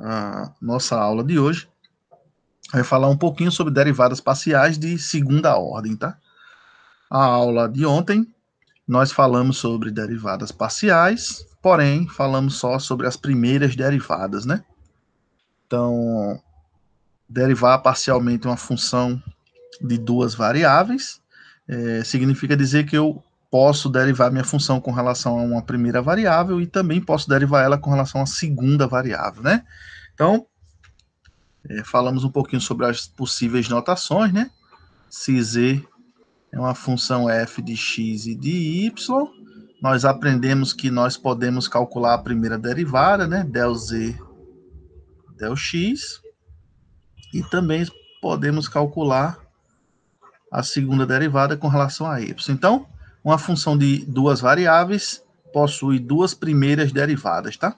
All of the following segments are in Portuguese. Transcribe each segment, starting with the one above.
a nossa aula de hoje vai falar um pouquinho sobre derivadas parciais de segunda ordem, tá? A aula de ontem nós falamos sobre derivadas parciais, porém falamos só sobre as primeiras derivadas, né? Então, derivar parcialmente uma função de duas variáveis significa dizer que eu posso derivar minha função com relação a uma primeira variável e também posso derivar ela com relação à segunda variável, né? Então, falamos um pouquinho sobre as possíveis notações, né? Se z é uma função f de x e de y, nós aprendemos que nós podemos calcular a primeira derivada, né? Del z, del x, e também podemos calcular a segunda derivada com relação a y. Então, uma função de duas variáveis possui duas primeiras derivadas, tá?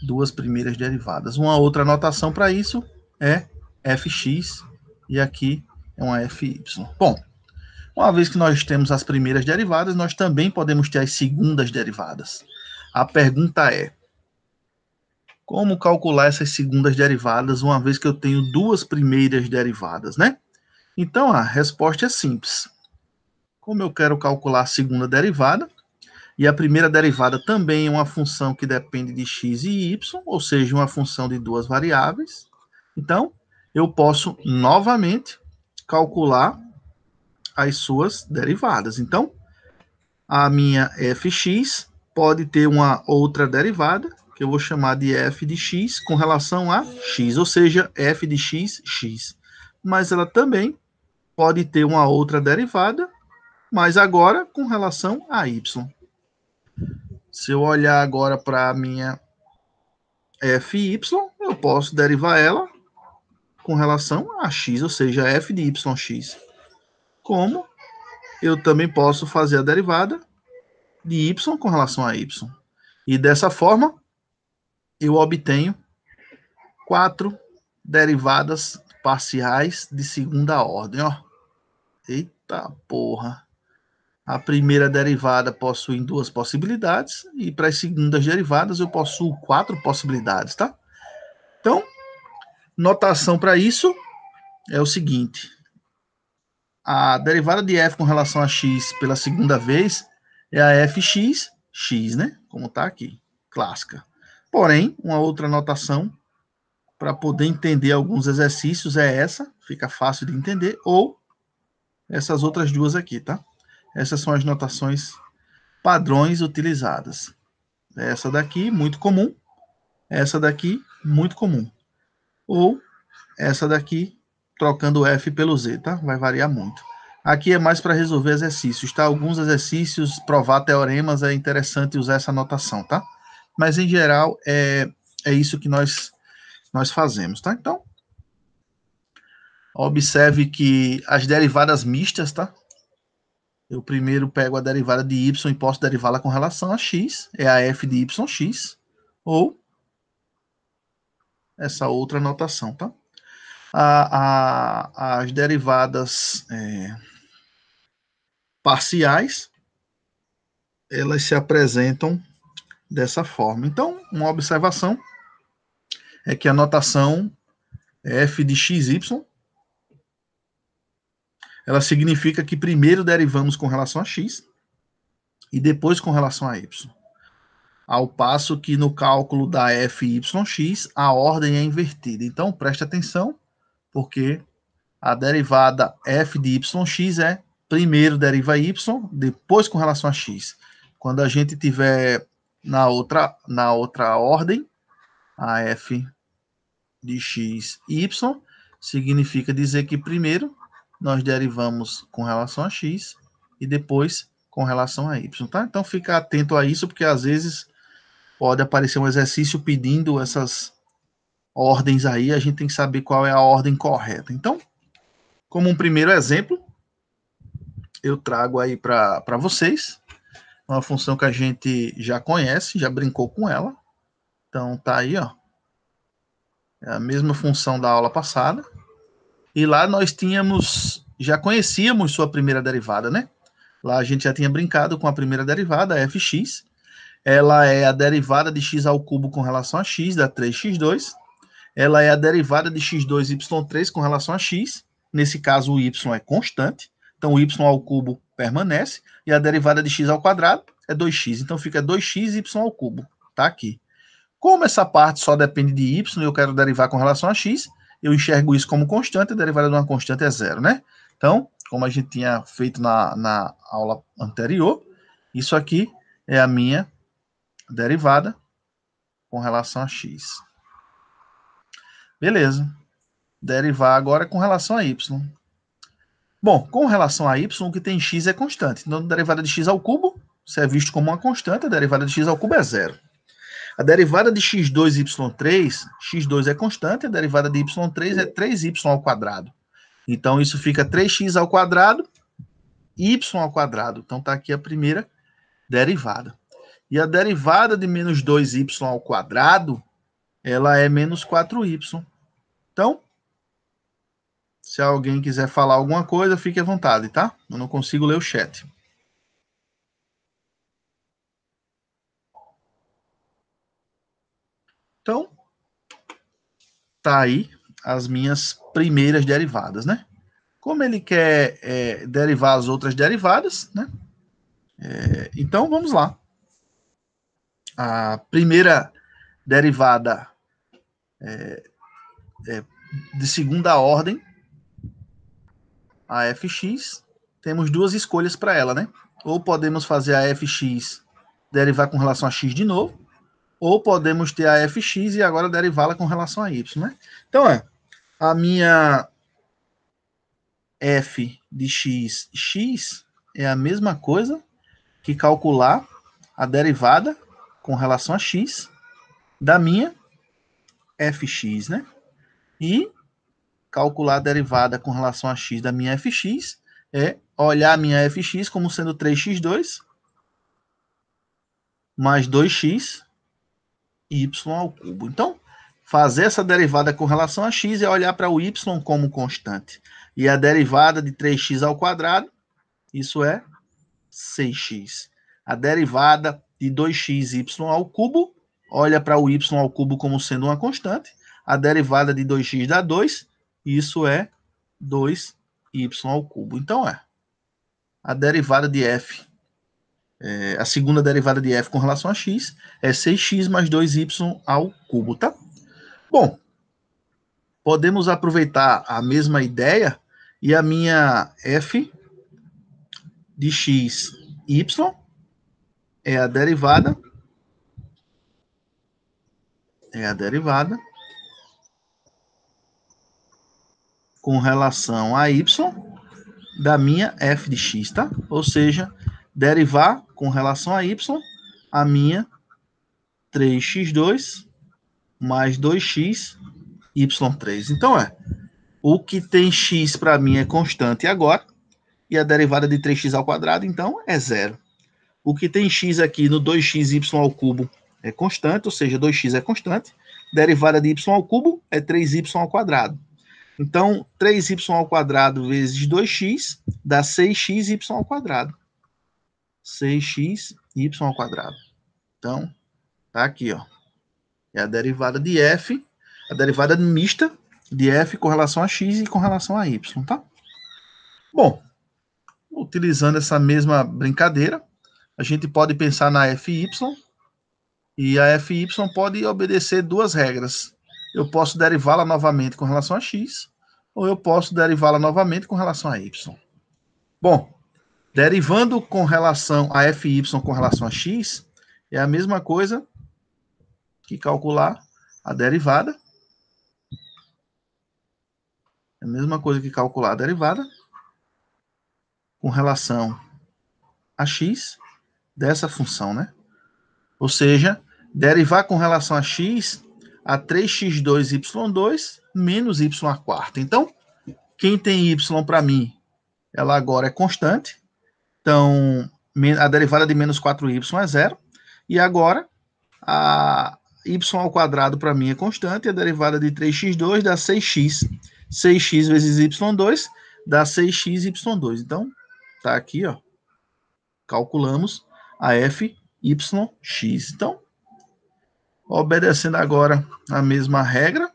Duas primeiras derivadas. Uma outra notação para isso é fx, e aqui é uma fy. Bom, uma vez que nós temos as primeiras derivadas, nós também podemos ter as segundas derivadas. A pergunta é: como calcular essas segundas derivadas, uma vez que eu tenho duas primeiras derivadas, né? Então, a resposta é simples. Como eu quero calcular a segunda derivada, e a primeira derivada também é uma função que depende de x e y, ou seja, uma função de duas variáveis, então, eu posso novamente calcular as suas derivadas. Então, a minha fx pode ter uma outra derivada, que eu vou chamar de f de x com relação a x, ou seja, f de x, x. Mas ela também pode ter uma outra derivada, mas agora com relação a y. Se eu olhar agora para a minha fy, eu posso derivar ela com relação a x, ou seja, f de yx. Como eu também posso fazer a derivada de y com relação a y. E dessa forma, eu obtenho 4 derivadas parciais de segunda ordem. Ó. Eita porra! A primeira derivada possui duas possibilidades e para as segundas derivadas eu possuo 4 possibilidades, tá? Então, notação para isso é o seguinte: a derivada de f com relação a x pela segunda vez é a fx, x, né? Como está aqui, clássica. Porém, uma outra notação para poder entender alguns exercícios é essa, fica fácil de entender, ou essas outras duas aqui, tá? Essas são as notações padrões utilizadas. Essa daqui, muito comum. Essa daqui, muito comum. Ou essa daqui, trocando o F pelo Z, tá? Vai variar muito. Aqui é mais para resolver exercícios, tá? Alguns exercícios, provar teoremas, é interessante usar essa notação, tá? Mas, em geral, é isso que nós fazemos, tá? Então, observe que as derivadas mistas, tá? Eu primeiro pego a derivada de y e posso derivá-la com relação a x, é a f de yx, ou essa outra notação, tá? As derivadas parciais, elas se apresentam dessa forma. Então, uma observação é que a notação f de xy, ela significa que primeiro derivamos com relação a x e depois com relação a y. Ao passo que no cálculo da fyx, a ordem é invertida. Então, preste atenção, porque a derivada f de yx é primeiro deriva y, depois com relação a x. Quando a gente tiver na outra ordem, a f de x e y, significa dizer que primeiro nós derivamos com relação a x e depois com relação a y, tá? Então fica atento a isso, porque às vezes pode aparecer um exercício pedindo essas ordens aí, a gente tem que saber qual é a ordem correta. Então, como um primeiro exemplo, eu trago aí para vocês uma função que a gente já conhece, já brincou com ela. Então tá aí, ó. É a mesma função da aula passada. E lá nós já conhecíamos sua primeira derivada, né? Lá a gente já tinha brincado com a primeira derivada, fx, ela é a derivada de x ao cubo com relação a x, dá 3x2. Ela é a derivada de x2y3 com relação a x. Nesse caso, o y é constante. Então, o y ao cubo permanece. E a derivada de x ao quadrado é 2x. Então, fica 2xy ao cubo. Tá aqui. Como essa parte só depende de y e eu quero derivar com relação a x, eu enxergo isso como constante. A derivada de uma constante é zero, né? Então, como a gente tinha feito na aula anterior, isso aqui é a minha derivada com relação a x. Beleza. Derivar agora com relação a y. Bom, com relação a y, o que tem x é constante. Então, a derivada de x ao cubo, se é visto como uma constante, a derivada de x ao cubo é zero. A derivada de x2y3, x2 é constante, a derivada de y3 é 3y ao quadrado. Então, isso fica 3x ao quadrado, y ao quadrado. Então, está aqui a primeira derivada. E a derivada de menos 2y ao quadrado, ela é menos 4y. Então, se alguém quiser falar alguma coisa, fique à vontade, tá? Eu não consigo ler o chat. Então, tá aí as minhas primeiras derivadas, né? Como ele quer derivar as outras derivadas, né? Então, vamos lá. A primeira derivada de segunda ordem, a fx, temos duas escolhas para ela, né? Ou podemos fazer a fx derivar com relação a x de novo, ou podemos ter a fx e agora derivá-la com relação a y, né? Então, a minha f de x é a mesma coisa que calcular a derivada com relação a x da minha fx, né? E calcular a derivada com relação a x da minha fx é olhar a minha fx como sendo 3x2 mais 2x y ao cubo. Então, fazer essa derivada com relação a x é olhar para o y como constante. E a derivada de 3x ao quadrado, isso é 6x. A derivada de 2xy ao cubo, olha para o y ao cubo como sendo uma constante. A derivada de 2x dá 2, isso é 2y ao cubo. Então, a derivada de f, a segunda derivada de f com relação a x, é 6x mais 2y ao cubo, tá? Bom, podemos aproveitar a mesma ideia e a minha f de x, y, é a derivada com relação a y da minha f de x, tá? Ou seja, derivar com relação a y a minha 3x2 mais 2x y3. Então, o que tem x para mim é constante agora, e a derivada de 3x ao quadrado, então, é zero. O que tem x aqui no 2xy ao cubo é constante, ou seja, 2x é constante. Derivada de y ao cubo é 3y ao quadrado. Então, 3y ao quadrado vezes 2x dá 6xy ao quadrado. 6xy ao quadrado. Então, tá aqui, ó. É a derivada de f, a derivada mista de f com relação a x e com relação a y, tá? Bom, utilizando essa mesma brincadeira, a gente pode pensar na fy, e a fy pode obedecer duas regras. Eu posso derivá-la novamente com relação a x, ou eu posso derivá-la novamente com relação a y. Bom, derivando com relação a fy com relação a x, é a mesma coisa que calcular a derivada. É a mesma coisa que calcular a derivada com relação a x dessa função, né? Ou seja, derivar com relação a x a 3x2y2 menos y à quarta. Então, quem tem y para mim, ela agora é constante. Então, a derivada de menos 4y é zero. E agora, a y ao quadrado para mim é constante. E a derivada de 3x2 dá 6x. 6x vezes y2 dá 6x y2. Então, tá aqui, ó. Calculamos a f yx. Então, obedecendo agora a mesma regra,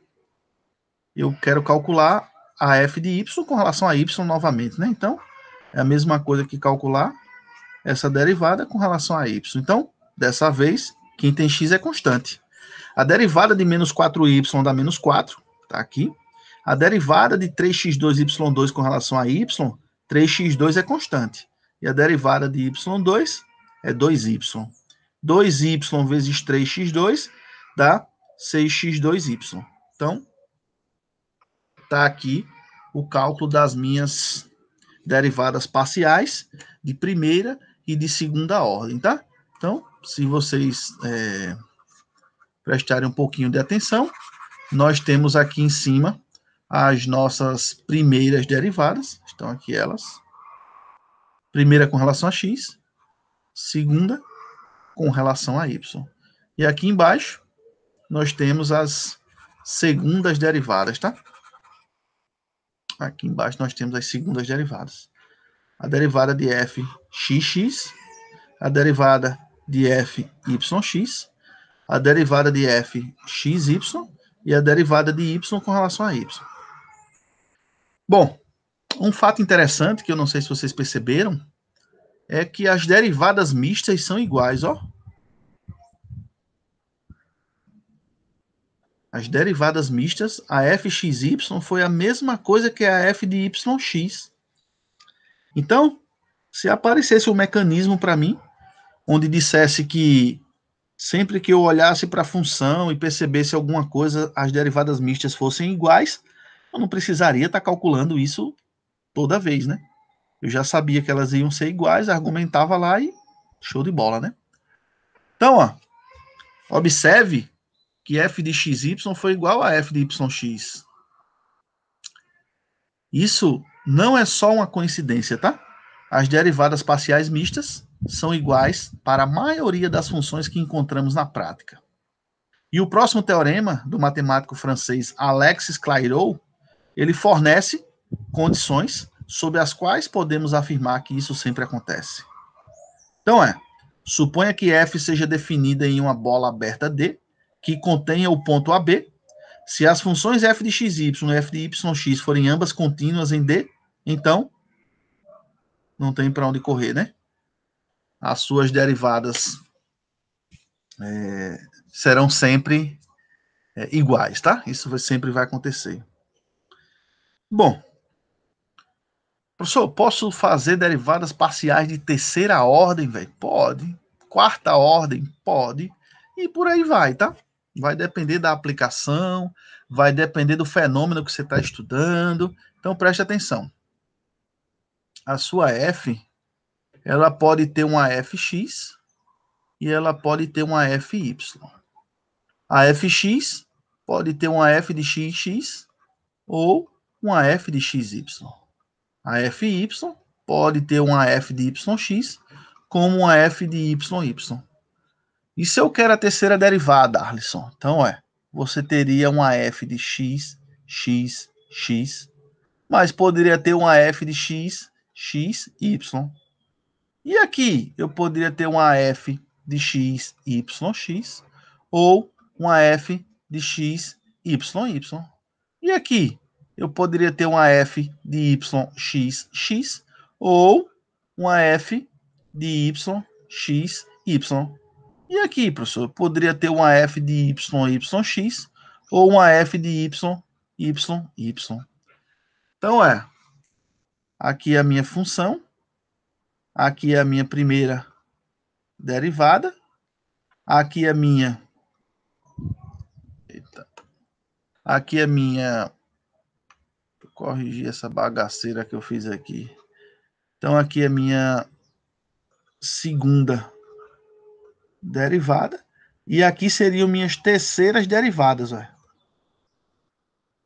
eu quero calcular a f de y com relação a y novamente, né? Então, é a mesma coisa que calcular essa derivada com relação a y. Então, dessa vez, quem tem x é constante. A derivada de menos 4y dá menos 4, tá aqui. A derivada de 3x2y2 com relação a y, 3x2 é constante. E a derivada de y2 é 2y. 2y vezes 3x2 dá 6x2y. Então, está aqui o cálculo das minhas derivadas parciais de primeira e de segunda ordem, tá? Então, se vocês prestarem um pouquinho de atenção, nós temos aqui em cima as nossas primeiras derivadas, estão aqui elas. Primeira com relação a x, segunda com relação a y. E aqui embaixo, nós temos as segundas derivadas, tá? Aqui embaixo nós temos as segundas derivadas. A derivada de fxx, a derivada de fyx, a derivada de fxy e a derivada de y com relação a y. Bom, um fato interessante que eu não sei se vocês perceberam é que as derivadas mistas são iguais, ó. As derivadas mistas, a fxy foi a mesma coisa que a f de yx. Então, se aparecesse um mecanismo para mim, onde dissesse que sempre que eu olhasse para a função e percebesse alguma coisa, as derivadas mistas fossem iguais, eu não precisaria estar calculando isso toda vez, né? Eu já sabia que elas iam ser iguais, argumentava lá e show de bola, né? Então, ó, observe que f de xy foi igual a f de yx. Isso não é só uma coincidência, tá? As derivadas parciais mistas são iguais para a maioria das funções que encontramos na prática. E o próximo teorema do matemático francês Alexis Clairaut, ele fornece condições sob as quais podemos afirmar que isso sempre acontece. Então suponha que f seja definida em uma bola aberta D, que contenha o ponto AB. Se as funções f de xy e f de yx forem ambas contínuas em D, então não tem para onde correr, né? As suas derivadas serão sempre iguais, tá? Isso sempre vai acontecer. Bom, professor, posso fazer derivadas parciais de terceira ordem, velho? Pode. Quarta ordem? Pode. E por aí vai, tá? Vai depender da aplicação, vai depender do fenômeno que você está estudando. Então, preste atenção. A sua f, ela pode ter uma fx e ela pode ter uma fy. A fx pode ter uma f de xx ou uma f de xy. A fy pode ter uma f de yx como uma f de yy. E se eu quero a terceira derivada, Arlisson? Então, você teria uma f de x, x, x, mas poderia ter uma f de x, x, y. E aqui, eu poderia ter uma f de x, y, x, ou uma f de x, y, y. E aqui, eu poderia ter uma f de y, x, x, ou uma f de y, x, y. E aqui, professor, poderia ter uma f de y, yx, ou uma f de y, y. Então, aqui é a minha função, aqui é a minha primeira derivada, aqui é a minha... Aqui é a minha... Vou corrigir essa bagaceira que eu fiz aqui. Então, aqui é a minha segunda derivada, e aqui seriam minhas terceiras derivadas.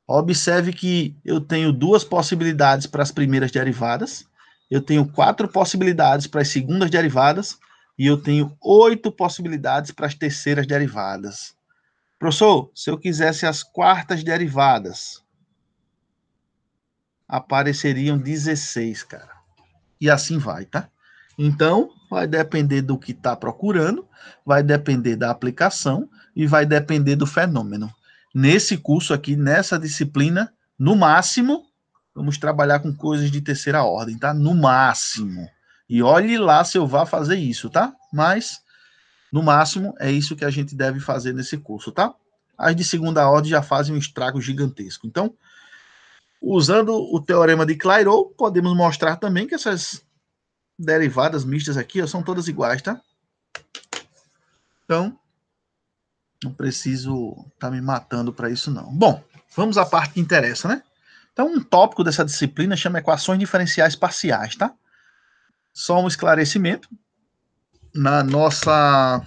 Observe que eu tenho duas possibilidades para as primeiras derivadas, eu tenho 4 possibilidades para as segundas derivadas, e eu tenho 8 possibilidades para as terceiras derivadas. Professor, se eu quisesse as quartas derivadas, apareceriam 16, cara. E assim vai, tá? Então, vai depender do que está procurando, vai depender da aplicação e vai depender do fenômeno. Nesse curso aqui, nessa disciplina, no máximo, vamos trabalhar com coisas de terceira ordem, tá? No máximo. E olhe lá se eu vá fazer isso, tá? Mas, no máximo, é isso que a gente deve fazer nesse curso, tá? As de segunda ordem já fazem um estrago gigantesco. Então, usando o teorema de Clairaut, podemos mostrar também que essas derivadas mistas aqui ó, são todas iguais, tá? Então, não preciso estar me matando para isso, não. Bom, vamos à parte que interessa, né? Então, um tópico dessa disciplina chama equações diferenciais parciais, tá? Só um esclarecimento. Na nossa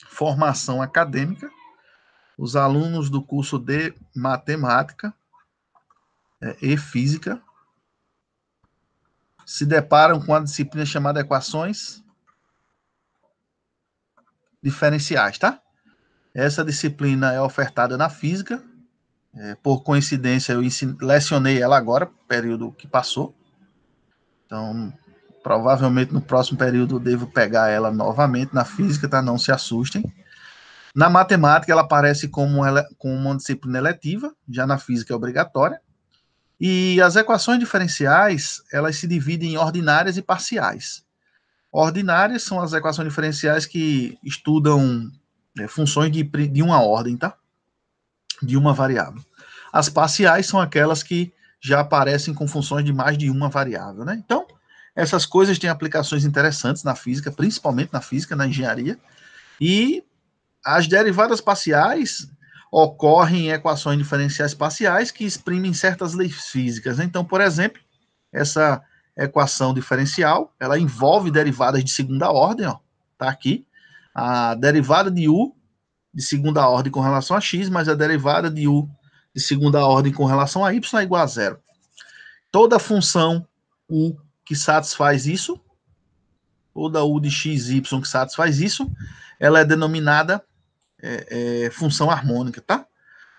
formação acadêmica, os alunos do curso de matemática e física se deparam com a disciplina chamada equações diferenciais, tá? Essa disciplina é ofertada na física. Por coincidência, eu lecionei ela agora, período que passou. Então, provavelmente no próximo período eu devo pegar ela novamente na física, tá? Não se assustem. Na matemática, ela aparece como uma disciplina eletiva, já na física é obrigatória. E as equações diferenciais, elas se dividem em ordinárias e parciais. Ordinárias são as equações diferenciais que estudam funções de uma ordem, tá? De uma variável. As parciais são aquelas que já aparecem com funções de mais de uma variável, né? Então, essas coisas têm aplicações interessantes na física, principalmente na física, na engenharia, e as derivadas parciais ocorrem em equações diferenciais parciais que exprimem certas leis físicas, né? Então, por exemplo, essa equação diferencial, ela envolve derivadas de segunda ordem, ó, tá aqui, a derivada de u de segunda ordem com relação a x, mais a derivada de u de segunda ordem com relação a y é igual a zero. Toda função u que satisfaz isso, toda u de x, y que satisfaz isso, ela é denominada função harmônica, tá?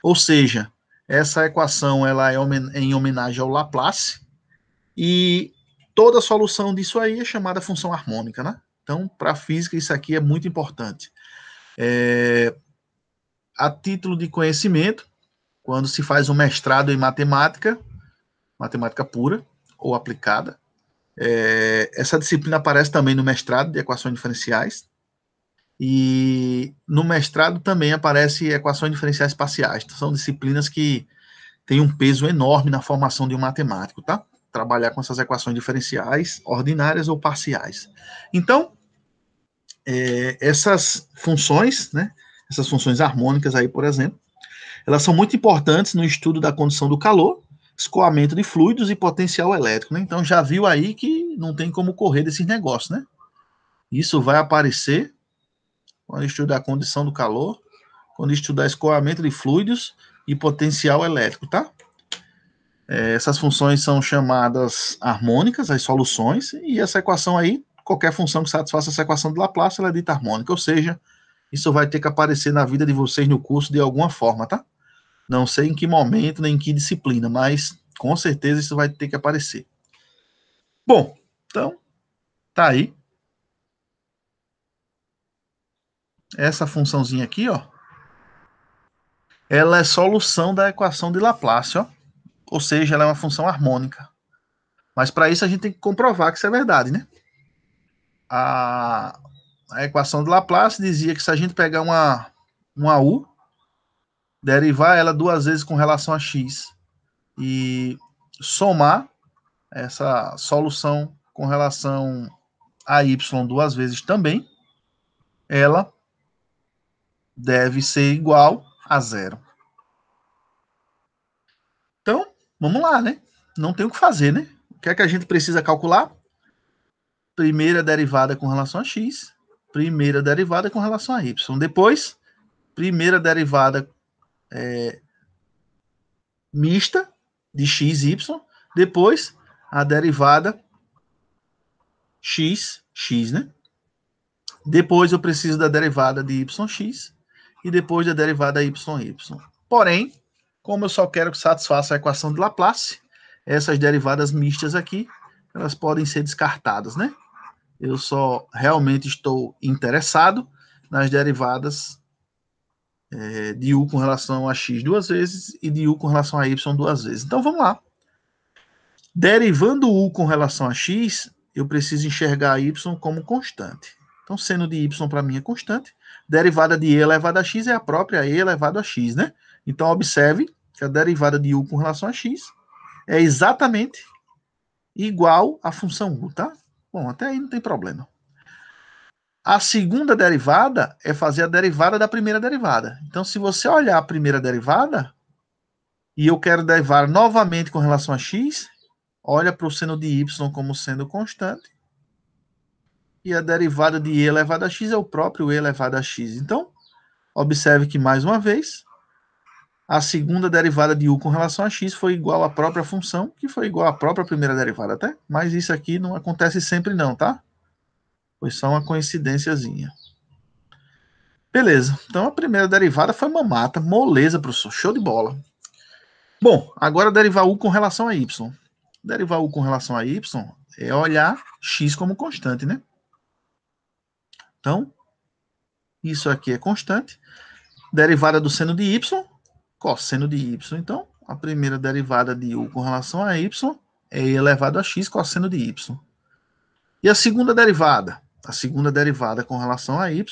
Ou seja, essa equação ela é em homenagem ao Laplace e toda solução disso aí é chamada função harmônica, né? Então, para a física, isso aqui é muito importante. A título de conhecimento, quando se faz um mestrado em matemática, matemática pura ou aplicada, essa disciplina aparece também no mestrado de equações diferenciais, e no mestrado também aparece equações diferenciais parciais. São disciplinas que têm um peso enorme na formação de um matemático, tá? Trabalhar com essas equações diferenciais, ordinárias ou parciais. Então, essas funções, né? Essas funções harmônicas aí, por exemplo, elas são muito importantes no estudo da condição do calor, escoamento de fluidos e potencial elétrico, né? Então já viu aí que não tem como correr desses negócios, né? Isso vai aparecer quando estudar a condição do calor, quando estudar escoamento de fluidos e potencial elétrico, tá? Essas funções são chamadas harmônicas, as soluções, e essa equação aí, qualquer função que satisfaça essa equação de Laplace, ela é dita harmônica, ou seja, isso vai ter que aparecer na vida de vocês no curso de alguma forma, tá? Não sei em que momento, nem em que disciplina, mas com certeza isso vai ter que aparecer. Bom, então, tá aí. Essa funçãozinha aqui, ó, ela é solução da equação de Laplace, ó. Ou seja, ela é uma função harmônica. Mas para isso a gente tem que comprovar que isso é verdade, né? A equação de Laplace dizia que se a gente pegar uma u, derivar ela duas vezes com relação a x e somar essa solução com relação a y duas vezes também, ela deve ser igual a zero. Então, vamos lá, né? Não tem o que fazer, né? O que é que a gente precisa calcular? Primeira derivada com relação a x, primeira derivada com relação a y. Depois, primeira derivada mista de x, y. Depois, a derivada x, né? Depois eu preciso da derivada de yx e depois da derivada y. Porém, como eu só quero que satisfaça a equação de Laplace, essas derivadas mistas aqui, elas podem ser descartadas, né? Eu só realmente estou interessado nas derivadas de u com relação a x duas vezes e de u com relação a y duas vezes. Então, vamos lá. Derivando u com relação a x, eu preciso enxergar y como constante. Então, seno de y para mim é constante. Derivada de e elevado a x é a própria e elevado a x, né? Então, observe que a derivada de u com relação a x é exatamente igual à função u, tá? Bom, até aí não tem problema. A segunda derivada é fazer a derivada da primeira derivada. Então, se você olhar a primeira derivada, e eu quero derivar novamente com relação a x, olha para o seno de y como sendo constante, e a derivada de e elevado a x é o próprio e elevado a x. Então, observe que, mais uma vez, a segunda derivada de u com relação a x foi igual à própria função, que foi igual à própria primeira derivada até, mas isso aqui não acontece sempre não, tá? Foi só uma coincidênciazinha. Beleza, então a primeira derivada foi mamata, moleza, professor, show de bola. Bom, agora derivar u com relação a y. Derivar u com relação a y é olhar x como constante, né? Então, isso aqui é constante. Derivada do seno de y, cosseno de y. Então, a primeira derivada de u com relação a y é e elevado a x cosseno de y. E a segunda derivada? A segunda derivada com relação a y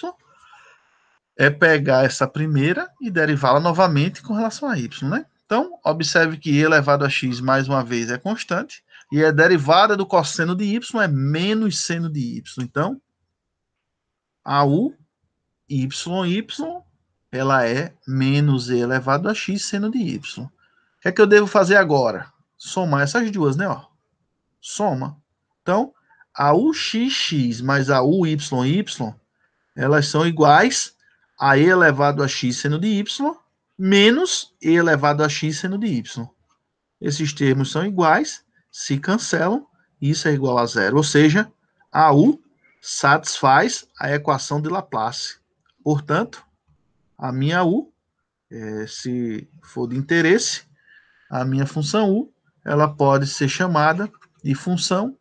é pegar essa primeira e derivá-la novamente com relação a y, né? Então, observe que e elevado a x, mais uma vez, é constante, e a derivada do cosseno de y é menos seno de y. Então, a u, y, ela é menos e elevado a x seno de y. O que é que eu devo fazer agora? Somar essas duas, né? Ó. Soma. Então, a uxx mais a uyy, elas são iguais a e elevado a x seno de y menos e elevado a x seno de y. Esses termos são iguais, se cancelam, e isso é igual a zero. Ou seja, a u satisfaz a equação de Laplace. Portanto, a minha u, se for de interesse, a minha função u, ela pode ser chamada de função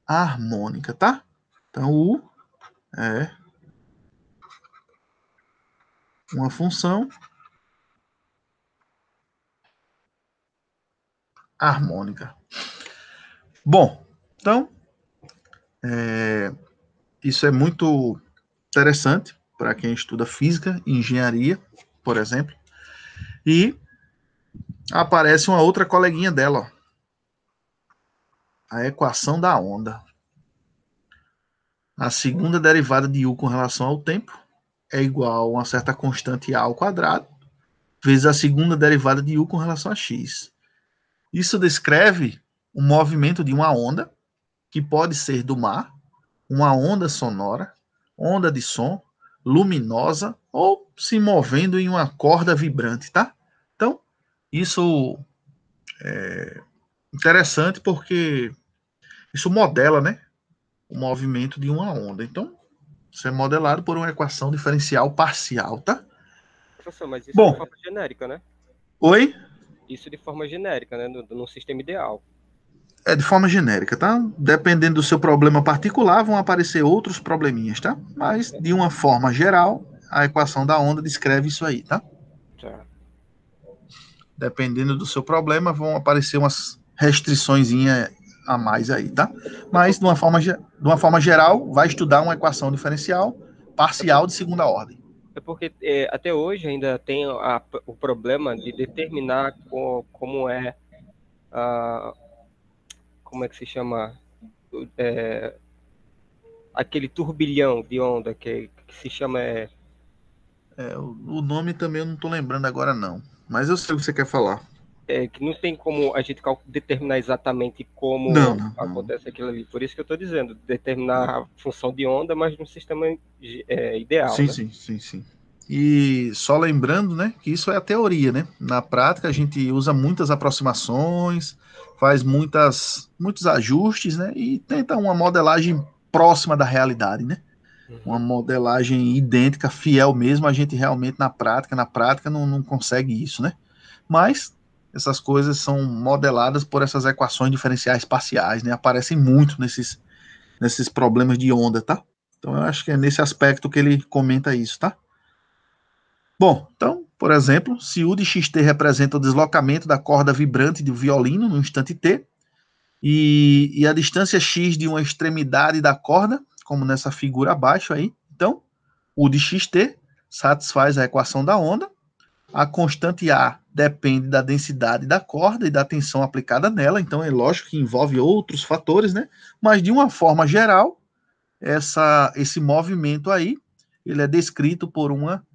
harmônica, tá? Então, u é uma função harmônica. Bom, então, isso é muito interessante para quem estuda física e engenharia, por exemplo. E aparece uma outra coleguinha dela, ó. A equação da onda. A segunda derivada de u com relação ao tempo é igual a uma certa constante a ao quadrado, vezes a segunda derivada de u com relação a x. Isso descreve o movimento de uma onda, que pode ser do mar, uma onda sonora, onda de som, luminosa, ou se movendo em uma corda vibrante, tá? Então, isso é interessante porque isso modela, né, o movimento de uma onda. Então, isso é modelado por uma equação diferencial parcial, tá? Professor, mas isso Bom, de forma genérica, né? Oi? Isso de forma genérica, né? No sistema ideal. É de forma genérica, tá? Dependendo do seu problema particular, vão aparecer outros probleminhas, tá? Mas, de uma forma geral, a equação da onda descreve isso aí, tá? Tá. Dependendo do seu problema, vão aparecer umas restriçõezinhas a mais aí, tá? Mas, de uma forma geral, vai estudar uma equação diferencial parcial de segunda ordem. É porque até hoje ainda tem o problema de determinar como é como é que se chama aquele turbilhão de onda que se chama o nome também eu não tô lembrando agora não, mas eu sei o que você quer falar. Que não tem como a gente determinar exatamente como acontece aquilo ali. Por isso que eu estou dizendo, determinar a função de onda, mas num sistema ideal. Sim, né? sim. E só lembrando, né, que isso é a teoria, né? Na prática a gente usa muitas aproximações, faz muitos ajustes, né? E tenta uma modelagem próxima da realidade, né? Uma modelagem idêntica, fiel mesmo, a gente realmente na prática não consegue isso, né? Mas essas coisas são modeladas por essas equações diferenciais parciais, né? Aparecem muito nesses problemas de onda, tá? Então eu acho que é nesse aspecto que ele comenta isso, tá? Bom, então, por exemplo, se U de xt representa o deslocamento da corda vibrante do violino no instante t, e a distância x de uma extremidade da corda, como nessa figura abaixo aí, então, U de xt satisfaz a equação da onda, a constante A depende da densidade da corda e da tensão aplicada nela, então é lógico que envolve outros fatores, né? Mas de uma forma geral, esse movimento aí, ele é descrito por uma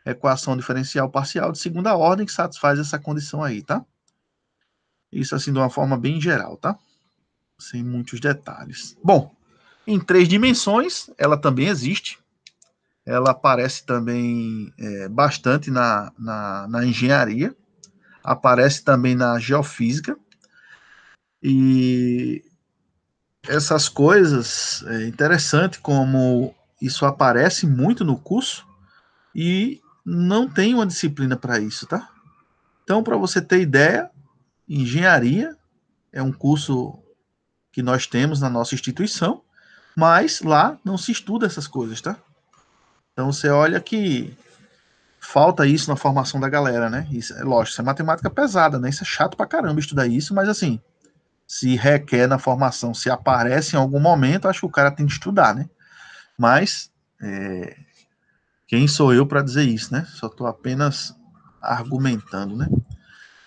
equação diferencial parcial de segunda ordem que satisfaz essa condição aí, tá? Isso assim de uma forma bem geral, tá? Sem muitos detalhes. Bom, em 3 dimensões, ela também existe. Ela aparece também bastante na engenharia, aparece também na geofísica, e essas coisas, é interessante como isso aparece muito no curso, e não tem uma disciplina para isso, tá? Então, para você ter ideia, engenharia é um curso que nós temos na nossa instituição, mas lá não se estuda essas coisas, tá? Então você olha que falta isso na formação da galera, né? Isso é lógico, isso é matemática pesada, né? Isso é chato pra caramba estudar isso, mas assim, se requer na formação, se aparece em algum momento, acho que o cara tem que estudar, né? Mas quem sou eu para dizer isso, né? Só estou apenas argumentando, né?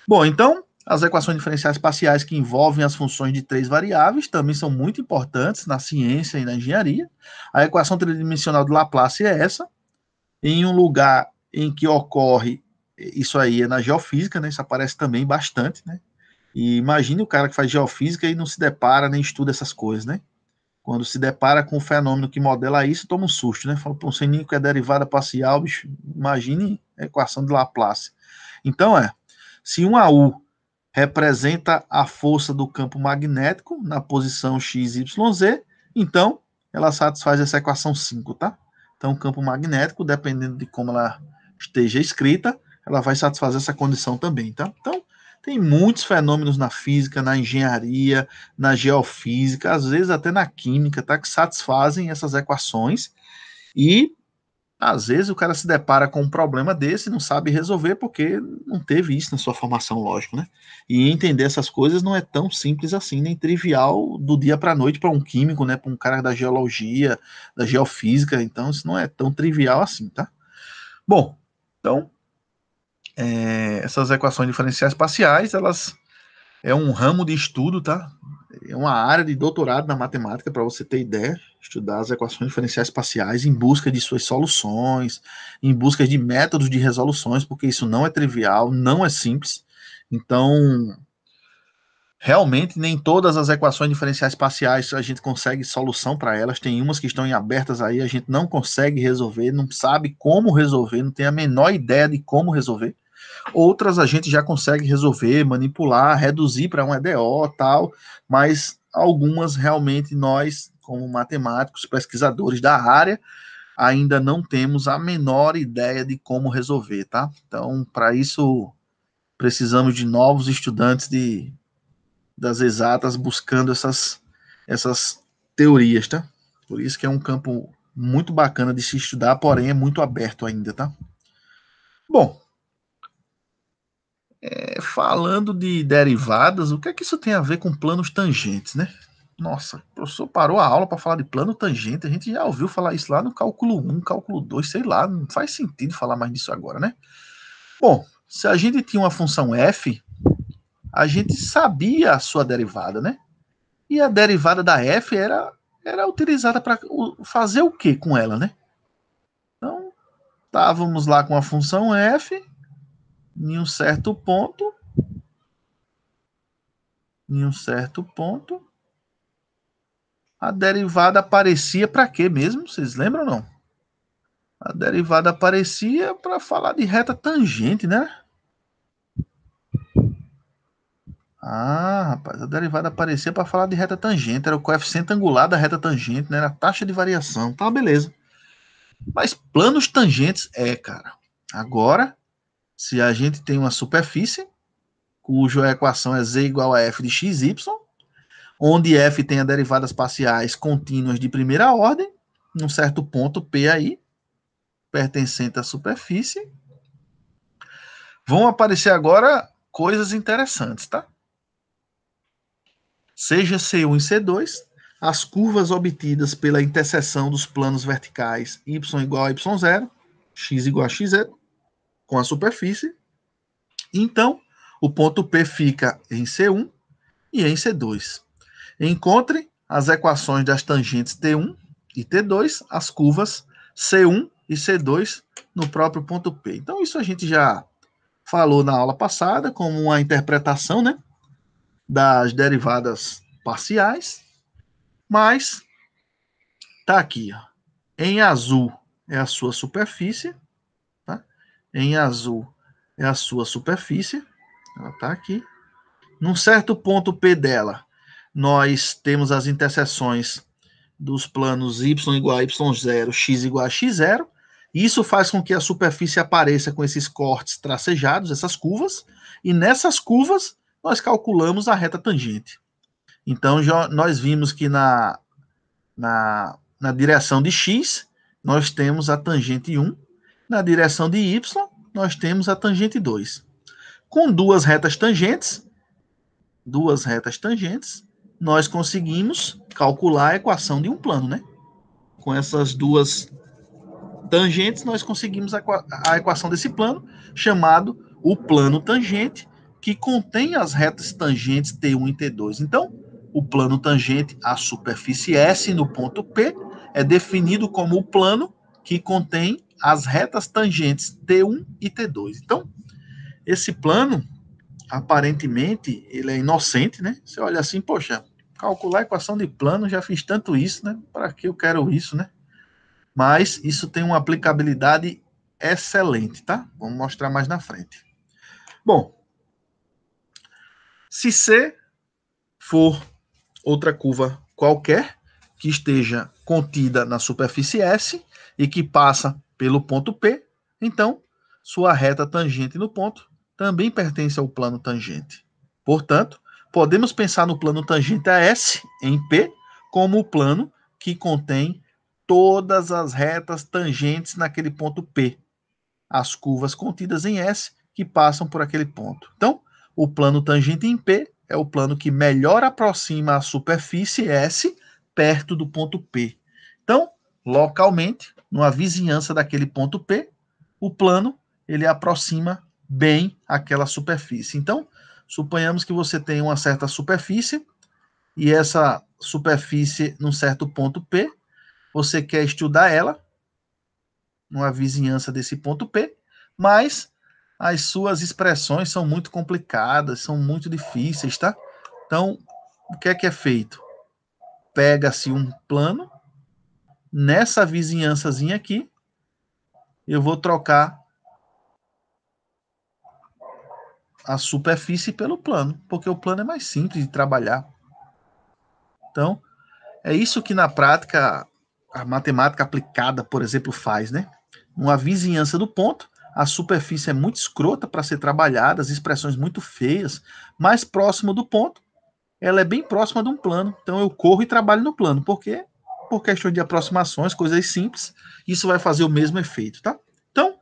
Bom, então, as equações diferenciais parciais que envolvem as funções de 3 variáveis também são muito importantes na ciência e na engenharia. A equação tridimensional de Laplace é essa. Em um lugar em que ocorre isso aí é na geofísica, né? Isso aparece também bastante, né? E imagine o cara que faz geofísica e não se depara nem estuda essas coisas, né? Quando se depara com o fenômeno que modela isso, toma um susto, né? Fala, pô, não sei nem o que é derivada parcial, bicho. Imagine a equação de Laplace. Então se um AU representa a força do campo magnético na posição x, y, z, então ela satisfaz essa equação 5, tá? Então o campo magnético, dependendo de como ela esteja escrita, ela vai satisfazer essa condição também, tá? Então tem muitos fenômenos na física, na engenharia, na geofísica, às vezes até na química, tá? Que satisfazem essas equações, e às vezes o cara se depara com um problema desse e não sabe resolver porque não teve isso na sua formação, lógico, né? E entender essas coisas não é tão simples assim, nem trivial do dia para a noite para um químico, né? Para um cara da geologia, da geofísica. Então isso não é tão trivial assim, tá? Bom, então essas equações diferenciais parciais, elas é um ramo de estudo, tá? É uma área de doutorado na matemática, para você ter ideia, estudar as equações diferenciais parciais em busca de suas soluções, em busca de métodos de resoluções, porque isso não é trivial, não é simples. Então, realmente, nem todas as equações diferenciais parciais a gente consegue solução para elas. Tem umas que estão em abertas aí, a gente não consegue resolver, não sabe como resolver, não tem a menor ideia de como resolver. Outras a gente já consegue resolver, manipular, reduzir para um EDO, tal, mas algumas realmente nós, como matemáticos, pesquisadores da área, ainda não temos a menor ideia de como resolver, tá? Então, para isso, precisamos de novos estudantes das exatas buscando essas teorias, tá? Por isso que é um campo muito bacana de se estudar, porém é muito aberto ainda, tá? Bom, falando de derivadas, o que é que isso tem a ver com planos tangentes, né? Nossa, o professor parou a aula para falar de plano tangente, a gente já ouviu falar isso lá no cálculo 1, cálculo 2, sei lá, não faz sentido falar mais disso agora, né? Bom, se a gente tinha uma função f, a gente sabia a sua derivada, né? E a derivada da f era utilizada para fazer o que com ela, né? Então, estávamos lá com a função f, em um certo ponto, a derivada aparecia para quê mesmo? Vocês lembram ou não? A derivada aparecia para falar de reta tangente, né? Ah, rapaz, a derivada aparecia para falar de reta tangente, era o coeficiente angular da reta tangente, né? Era a taxa de variação, tá, beleza. Mas planos tangentes cara. Agora, se a gente tem uma superfície, cuja equação é z igual a f de xy, onde f tenha derivadas parciais contínuas de primeira ordem, num certo ponto P aí, pertencente à superfície. Vão aparecer agora coisas interessantes, tá? Seja C1 e C2, as curvas obtidas pela interseção dos planos verticais y igual a y0, x igual a x0, com a superfície. Então, o ponto P fica em C1 e em C2. Encontre as equações das tangentes T1 e T2, as curvas C1 e C2 no próprio ponto P. Então, isso a gente já falou na aula passada como uma interpretação, né, das derivadas parciais, mas tá aqui, ó. Em azul é a sua superfície, tá? Em azul é a sua superfície, ela tá aqui. Num certo ponto P dela, nós temos as interseções dos planos y igual a y0, x igual a x0. Isso faz com que a superfície apareça com esses cortes tracejados, essas curvas, e nessas curvas nós calculamos a reta tangente. Então, nós vimos que na direção de x, nós temos a tangente 1, na direção de y, nós temos a tangente 2. Com duas retas tangentes, nós conseguimos calcular a equação de um plano, né? Com essas duas tangentes, nós conseguimos a equação desse plano, chamado o plano tangente, que contém as retas tangentes T1 e T2. Então, o plano tangente à superfície S no ponto P é definido como o plano que contém as retas tangentes T1 e T2. Então, esse plano, aparentemente, ele é inocente, né? Você olha assim, poxa, calcular a equação de plano, já fiz tanto isso, né? Para que eu quero isso, né? Mas isso tem uma aplicabilidade excelente, tá? Vamos mostrar mais na frente. Bom, se C for outra curva qualquer que esteja contida na superfície S e que passa pelo ponto P, então sua reta tangente no ponto também pertence ao plano tangente. Portanto, podemos pensar no plano tangente a S em P como o plano que contém todas as retas tangentes naquele ponto P, as curvas contidas em S que passam por aquele ponto. Então, o plano tangente em P é o plano que melhor aproxima a superfície S perto do ponto P. Então, localmente, numa vizinhança daquele ponto P, o plano ele aproxima bem aquela superfície. Então, suponhamos que você tem uma certa superfície e essa superfície num certo ponto P, você quer estudar ela numa vizinhança desse ponto P, mas as suas expressões são muito complicadas, são muito difíceis, tá? Então, o que é feito? Pega-se um plano, nessa vizinhançazinha aqui, eu vou trocar a superfície pelo plano, porque o plano é mais simples de trabalhar. Então, é isso que na prática a matemática aplicada, por exemplo, faz, né? Uma vizinhança do ponto, a superfície é muito escrota para ser trabalhada, as expressões muito feias, mais próximo do ponto, ela é bem próxima de um plano. Então eu corro e trabalho no plano, porque por questão de aproximações, coisas simples, isso vai fazer o mesmo efeito, tá? Então,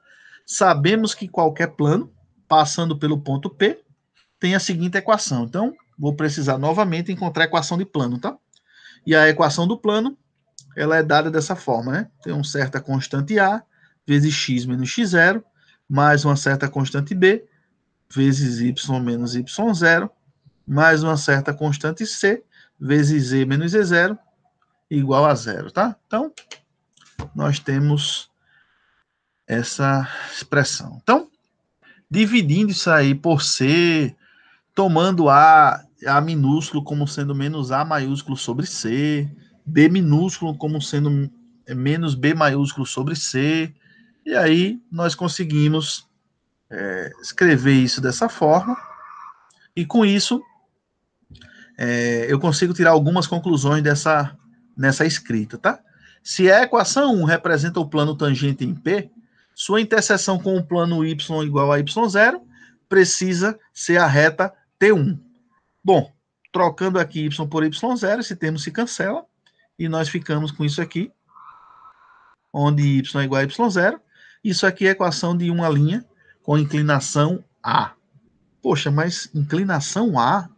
sabemos que qualquer plano, passando pelo ponto P, tem a seguinte equação. Então, vou precisar novamente encontrar a equação de plano, tá? E a equação do plano, ela é dada dessa forma, né? Tem uma certa constante A, vezes x menos x0, mais uma certa constante B, vezes y menos y0, mais uma certa constante C, vezes z menos z0, igual a zero, tá? Então, nós temos essa expressão. Então, dividindo isso aí por C, tomando A minúsculo como sendo menos A maiúsculo sobre C, B minúsculo como sendo menos B maiúsculo sobre C, e aí nós conseguimos escrever isso dessa forma, e com isso eu consigo tirar algumas conclusões nessa escrita, tá? Se a equação 1 representa o plano tangente em P, sua interseção com o plano y igual a y0 precisa ser a reta T1. Bom, trocando aqui y por y0, esse termo se cancela, e nós ficamos com isso aqui, onde y é igual a y0. Isso aqui é a equação de uma linha com inclinação A. Poxa, mas inclinação A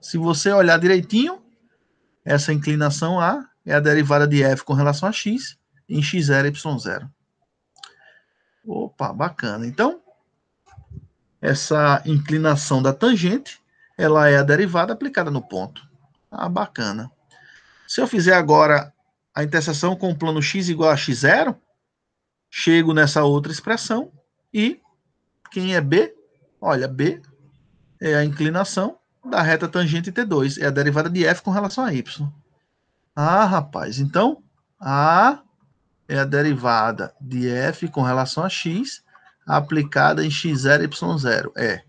se você olhar direitinho, essa inclinação A é a derivada de f com relação a x em x0 e y0. Opa, bacana. Então, essa inclinação da tangente, ela é a derivada aplicada no ponto. Ah, bacana. Se eu fizer agora a interseção com o plano x igual a x0, chego nessa outra expressão e quem é B? Olha, B é a inclinação da reta tangente T2, é a derivada de f com relação a y. Ah, rapaz, então A é a derivada de f com relação a x aplicada em x0 e y0.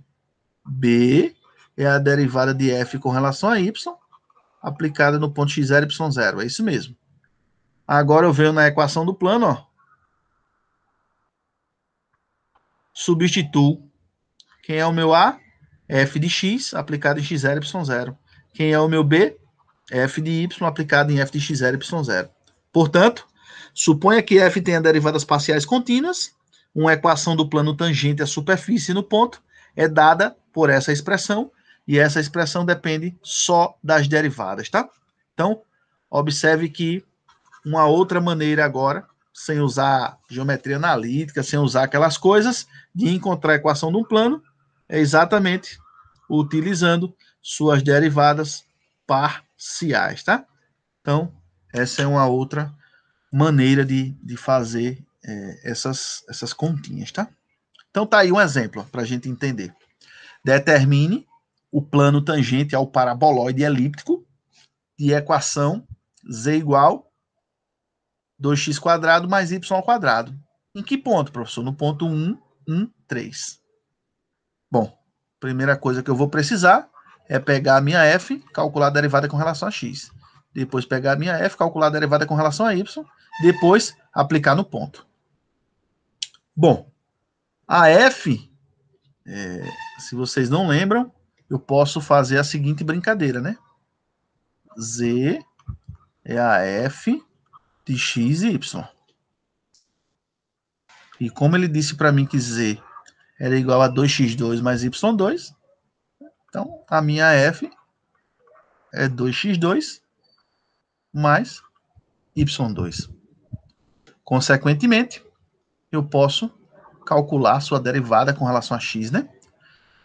B é a derivada de f com relação a y aplicada no ponto x0 e y0. É isso mesmo. Agora eu venho na equação do plano, ó. Substituo. Quem é o meu A? F de x aplicado em x0 e y0. Quem é o meu B? F de y aplicado em f de x0 e y0. Portanto, suponha que f tenha derivadas parciais contínuas, uma equação do plano tangente à superfície no ponto é dada por essa expressão, e essa expressão depende só das derivadas, tá? Então, observe que uma outra maneira agora, sem usar geometria analítica, sem usar aquelas coisas, de encontrar a equação de um plano, é exatamente utilizando suas derivadas parciais, tá? Então, essa é uma outra maneira de fazer essas continhas, tá? Então, tá aí um exemplo para a gente entender. Determine o plano tangente ao paraboloide elíptico de equação z igual 2x² mais y². Em que ponto, professor? No ponto 1, 1, 3. Bom, primeira coisa que eu vou precisar é pegar a minha f, calcular a derivada com relação a x. Depois pegar a minha f, calcular a derivada com relação a y. Depois aplicar no ponto. Bom, a f, se vocês não lembram, eu posso fazer a seguinte brincadeira, né? Z é a f de x e y. E como ele disse para mim que z era igual a 2x2 mais y2, então a minha f é 2x2 mais y2. Consequentemente, eu posso calcular sua derivada com relação a x, né?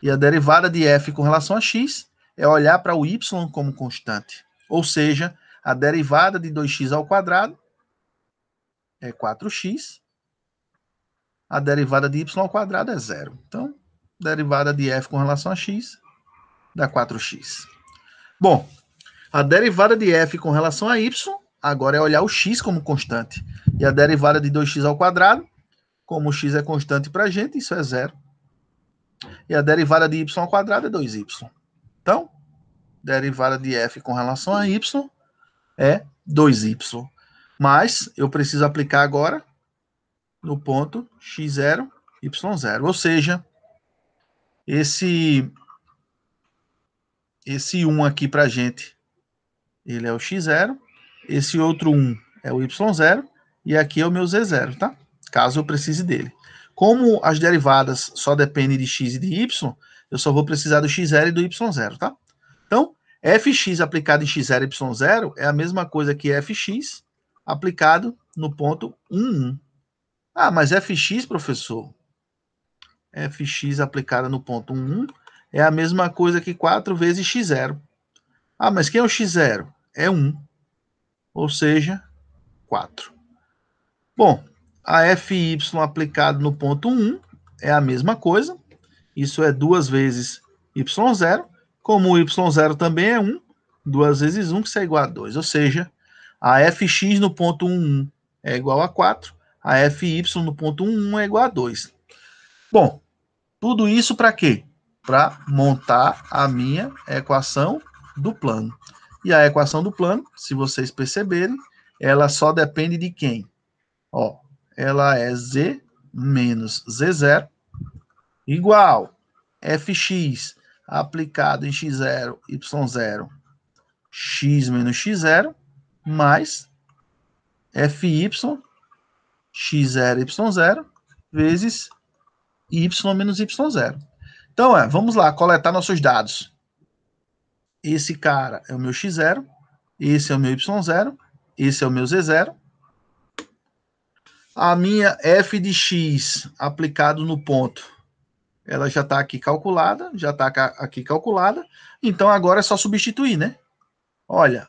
E a derivada de f com relação a x é olhar para o y como constante. Ou seja, a derivada de 2x² é 4x. A derivada de y² é 0. Então, derivada de f com relação a x dá 4x. Bom, a derivada de f com relação a y, agora é olhar o x como constante. E a derivada de 2x², como o x é constante para a gente, isso é 0. E a derivada de y² é 2y. Então, derivada de f com relação a y é 2y. Mas eu preciso aplicar agora no ponto x0, y0. Ou seja, esse 1 aqui para a gente, ele é o x0. Esse outro 1 é o y0. E aqui é o meu z0, tá? Caso eu precise dele. Como as derivadas só dependem de x e de y, eu só vou precisar do x0 e do y0, tá? Então, fx aplicado em x0 e y0 é a mesma coisa que fx aplicado no ponto 1, 1. Ah, mas fx, professor, fx aplicada no ponto 1, 1 é a mesma coisa que 4 vezes x0. Ah, mas quem é o x0? É 1, ou seja, 4. Bom, a fy aplicado no ponto 1 é a mesma coisa. Isso é 2 vezes y0. Como o y0 também é 1, 2 vezes 1, que isso é igual a 2. Ou seja, a fx no ponto 1 é igual a 4. A fy no ponto 1 é igual a 2. Bom, tudo isso para quê? Para montar a minha equação do plano. E a equação do plano, se vocês perceberem, ela só depende de quem? Ó, ela é z menos z0 igual fx aplicado em x0, y0, x menos x0, mais fy, x0, y0, vezes y menos y0. Então, vamos lá, coletar nossos dados. Esse cara é o meu x0, esse é o meu y0, esse é o meu z0. A minha f de x aplicado no ponto, ela já está aqui calculada, Então, agora é só substituir, né? Olha,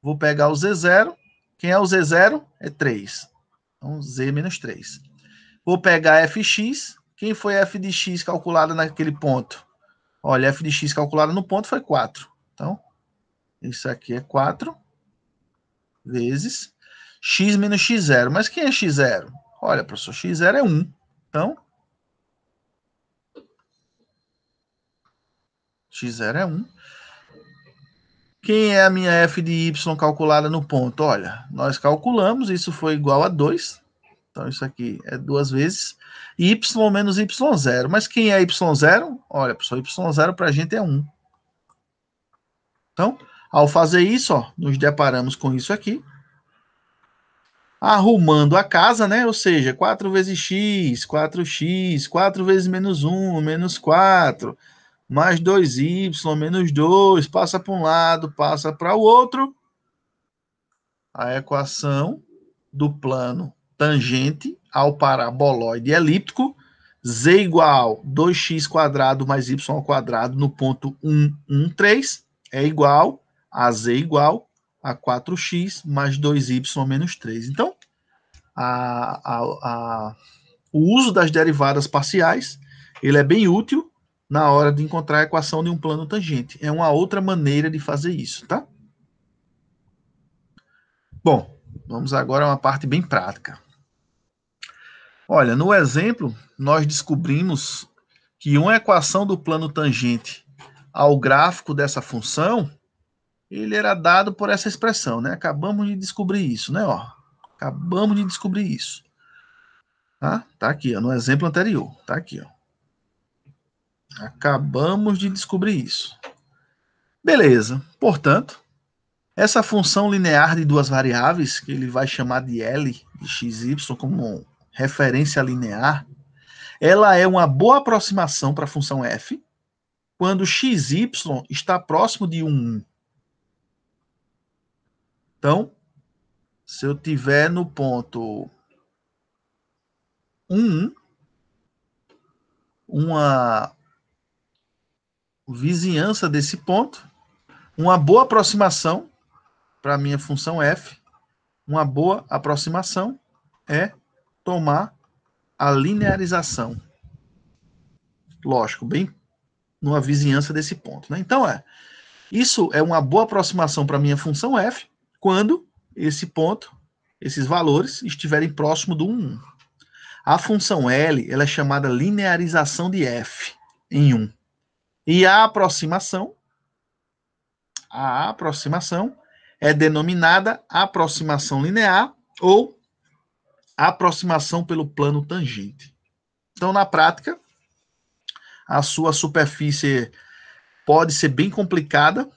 vou pegar o z0. Quem é o z0? É 3. Então, z menos 3. Vou pegar fx. Quem foi f de x calculada naquele ponto? Olha, f de x calculada no ponto foi 4. Então, isso aqui é 4 vezes x menos x0. Mas quem é x0? Olha, professor, x0 é 1. Então, x0 é 1. Quem é a minha f de y calculada no ponto? Olha, nós calculamos, isso foi igual a 2. Então, isso aqui é 2 vezes y menos y0. Mas quem é y0? Olha, pessoal, y0 para a gente é 1. Então, ao fazer isso, nos deparamos com isso aqui. Arrumando a casa, né? Ou seja, 4 vezes x, 4x, 4 vezes menos 1, menos 4, mais 2y, menos 2, passa para um lado, passa para o outro. A equação do plano tangente ao paraboloide elíptico, z igual 2x² mais y² no ponto 1, 1, 3, é igual a z igual a 4x mais 2y menos 3. Então, o uso das derivadas parciais, ele é bem útil na hora de encontrar a equação de um plano tangente. É uma outra maneira de fazer isso, tá? Bom, vamos agora a uma parte bem prática. Olha, no exemplo, nós descobrimos que uma equação do plano tangente ao gráfico dessa função, ele era dado por essa expressão, né? Acabamos de descobrir isso, né? Acabamos de descobrir isso. Tá aqui, no exemplo anterior. Tá aqui, Acabamos de descobrir isso. Beleza. Portanto, essa função linear de duas variáveis, que ele vai chamar de L de xy como referência linear, ela é uma boa aproximação para a função f quando xy está próximo de 1. Então, se eu tiver no ponto 1, uma vizinhança desse ponto, uma boa aproximação para a minha função f, uma boa aproximação é tomar a linearização. Lógico, bem numa vizinhança desse ponto, né? Então, isso é uma boa aproximação para a minha função f quando esse ponto, esses valores, estiverem próximo do 1. A função L, ela é chamada linearização de f em 1. E a aproximação é denominada aproximação linear ou aproximação pelo plano tangente. Então, na prática, a sua superfície pode ser bem complicada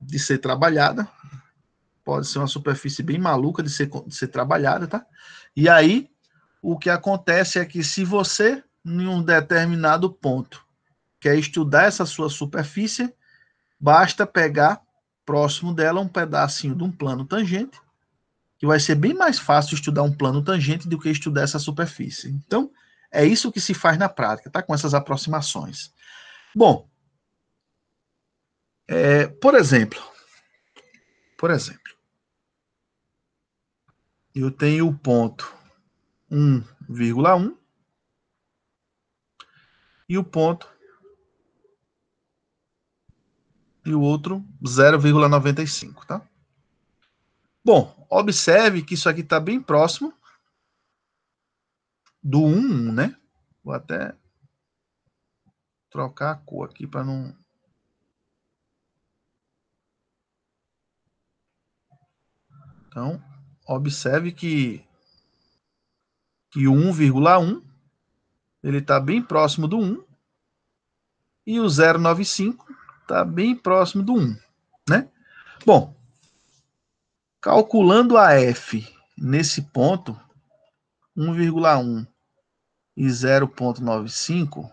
de ser trabalhada, pode ser uma superfície bem maluca de ser trabalhada, tá? E aí, o que acontece é que se você, em um determinado ponto, quer estudar essa sua superfície, basta pegar próximo dela um pedacinho de um plano tangente, que vai ser bem mais fácil estudar um plano tangente do que estudar essa superfície. Então, é isso que se faz na prática, tá? Com essas aproximações. Bom, por exemplo, eu tenho o ponto 1,1 e o ponto e o outro 0,95, tá? Bom, observe que isso aqui está bem próximo do 1, né? Vou até trocar a cor aqui para não... Então, observe que o 1,1, ele está bem próximo do 1, E o 0,95 está bem próximo do 1, né? Bom, calculando a f nesse ponto, 1,1 e 0,95,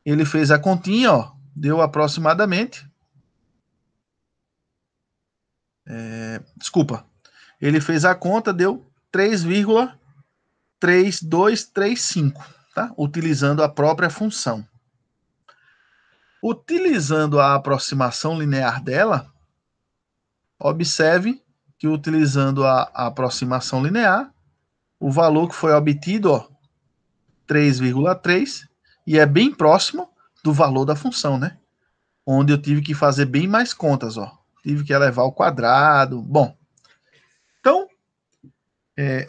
ele fez a continha, ó, deu aproximadamente... desculpa, ele fez a conta, deu 3,3235, tá? Utilizando a própria função. Utilizando a aproximação linear dela, observe que utilizando a aproximação linear, o valor que foi obtido, ó, 3,3, e é bem próximo do valor da função, né? Onde eu tive que fazer bem mais contas, ó. Tive que elevar ao quadrado. Bom, então,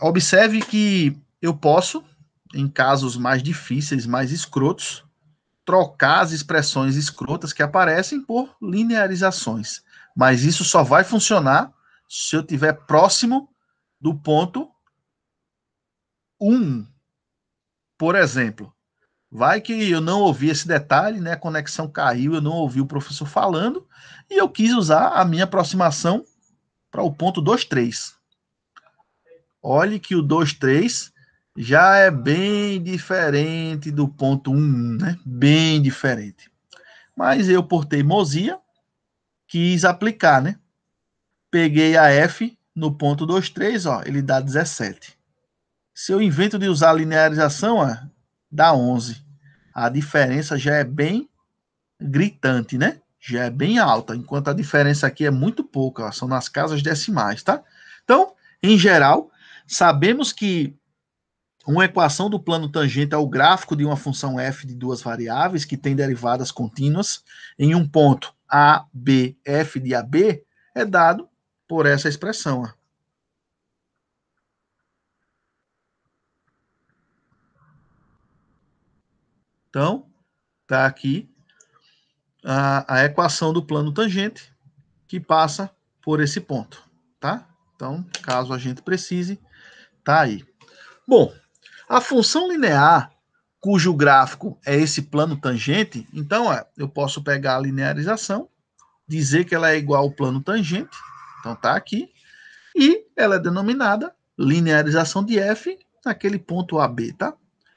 observe que eu posso, em casos mais difíceis, mais escrotos, trocar as expressões escrotas que aparecem por linearizações. Mas isso só vai funcionar se eu estiver próximo do ponto 1. Por exemplo, vai que eu não ouvi esse detalhe, né? A conexão caiu, eu não ouvi o professor falando, e eu quis usar a minha aproximação para o ponto 2,3. Olhe que o 2,3 já é bem diferente do ponto 1, né? Bem diferente. Mas eu, por teimosia, quis aplicar, né? Peguei a f no ponto 2,3, ó, ele dá 17. Se eu invento de usar a linearização, ó, dá 11. A diferença já é bem gritante, né? Já é bem alta, enquanto a diferença aqui é muito pouca, ó, são nas casas decimais, tá? Então, em geral, sabemos que uma equação do plano tangente é o gráfico de uma função f de duas variáveis que tem derivadas contínuas em um ponto a, b, f de AB é dado por essa expressão. Ó. Então, está aqui a equação do plano tangente que passa por esse ponto, tá? Então, caso a gente precise, tá aí. Bom, a função linear, cujo gráfico é esse plano tangente, então eu posso pegar a linearização, dizer que ela é igual ao plano tangente, então tá aqui, e ela é denominada linearização de f naquele ponto AB, tá?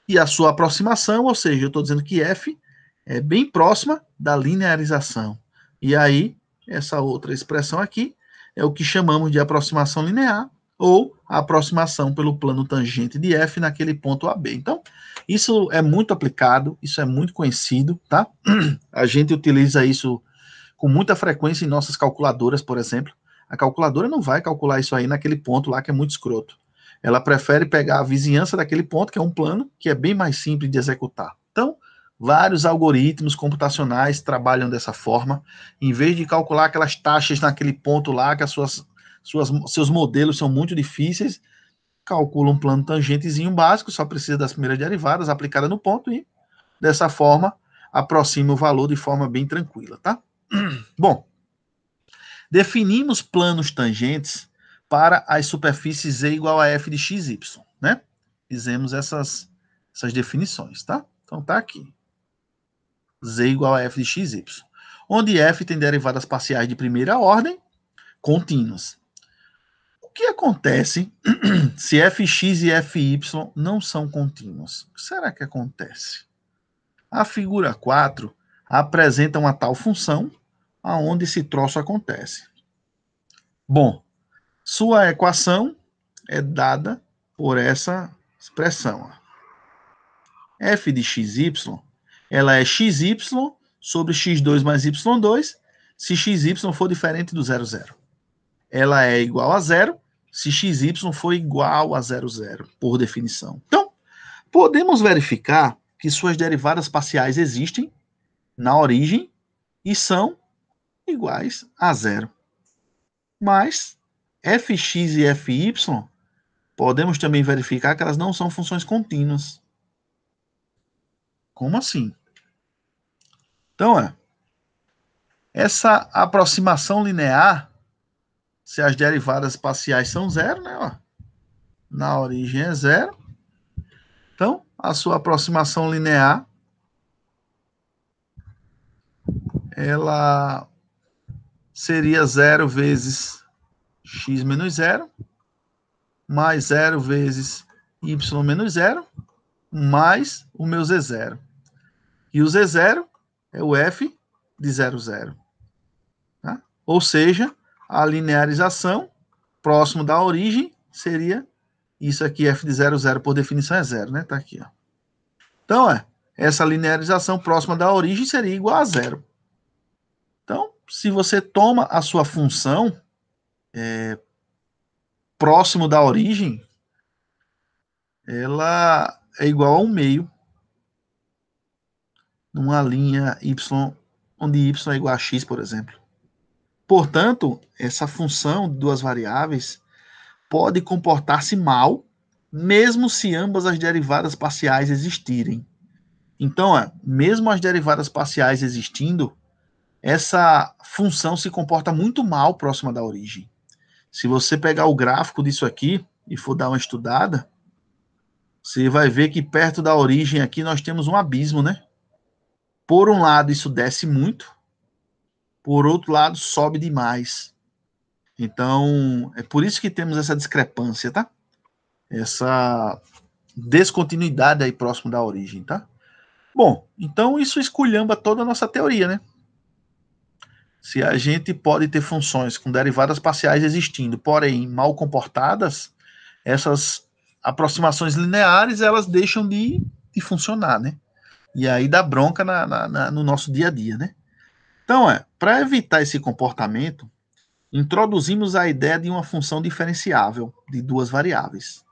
E a sua aproximação, ou seja, eu estou dizendo que f é bem próxima da linearização. E aí, essa outra expressão aqui é o que chamamos de aproximação linear, ou a aproximação pelo plano tangente de f naquele ponto AB. Então, isso é muito aplicado, isso é muito conhecido, tá? A gente utiliza isso com muita frequência em nossas calculadoras, por exemplo. A calculadora não vai calcular isso aí naquele ponto lá que é muito escroto. Ela prefere pegar a vizinhança daquele ponto, que é um plano, que é bem mais simples de executar. Então, vários algoritmos computacionais trabalham dessa forma. Em vez de calcular aquelas taxas naquele ponto lá, que seus modelos são muito difíceis, calcula um plano tangentezinho básico, só precisa das primeiras derivadas aplicadas no ponto e, dessa forma, aproxima o valor de forma bem tranquila, tá? Bom, definimos planos tangentes para as superfícies z igual a f de xy, né? Fizemos essas definições, tá? Então tá aqui. Z igual a f de xy. Onde f tem derivadas parciais de primeira ordem contínuas. O que acontece se fx e fy não são contínuos? O que será que acontece? A figura 4 apresenta uma tal função aonde esse troço acontece. Bom, sua equação é dada por essa expressão. F de xy, ela é xy sobre x2 mais y2, se xy for diferente do 0, 0. Ela é igual a 0 se xy for igual a 0, 0, por definição. Então, podemos verificar que suas derivadas parciais existem na origem e são iguais a 0. Mas fx e fy, podemos também verificar que elas não são funções contínuas. Como assim? Então, essa aproximação linear, se as derivadas parciais são 0, né? Ó, na origem é 0. Então, a sua aproximação linear ela seria 0 vezes x menos 0, mais 0 vezes y menos 0, mais o meu z0. E o z0 é o f de 0, 0. Tá? Ou seja, a linearização próximo da origem seria isso aqui, f de 0, 0, por definição é 0, né? Tá aqui, ó. Então, essa linearização próxima da origem seria igual a 0. Então, se você toma a sua função próximo da origem, ela é igual a 1/2 numa linha y, onde y é igual a x, por exemplo. Portanto, essa função de duas variáveis pode comportar-se mal, mesmo se ambas as derivadas parciais existirem. Então, mesmo as derivadas parciais existindo, essa função se comporta muito mal próxima da origem. Se você pegar o gráfico disso aqui e for dar uma estudada, você vai ver que perto da origem aqui nós temos um abismo, né? Por um lado, isso desce muito, por outro lado, sobe demais. Então, é por isso que temos essa discrepância, tá? Essa descontinuidade aí próximo da origem, tá? Bom, então isso esculhamba toda a nossa teoria, né? Se a gente pode ter funções com derivadas parciais existindo, porém mal comportadas, essas aproximações lineares, elas deixam de funcionar, né? E aí dá bronca no nosso dia a dia, né? Então, para evitar esse comportamento, introduzimos a ideia de uma função diferenciável de duas variáveis.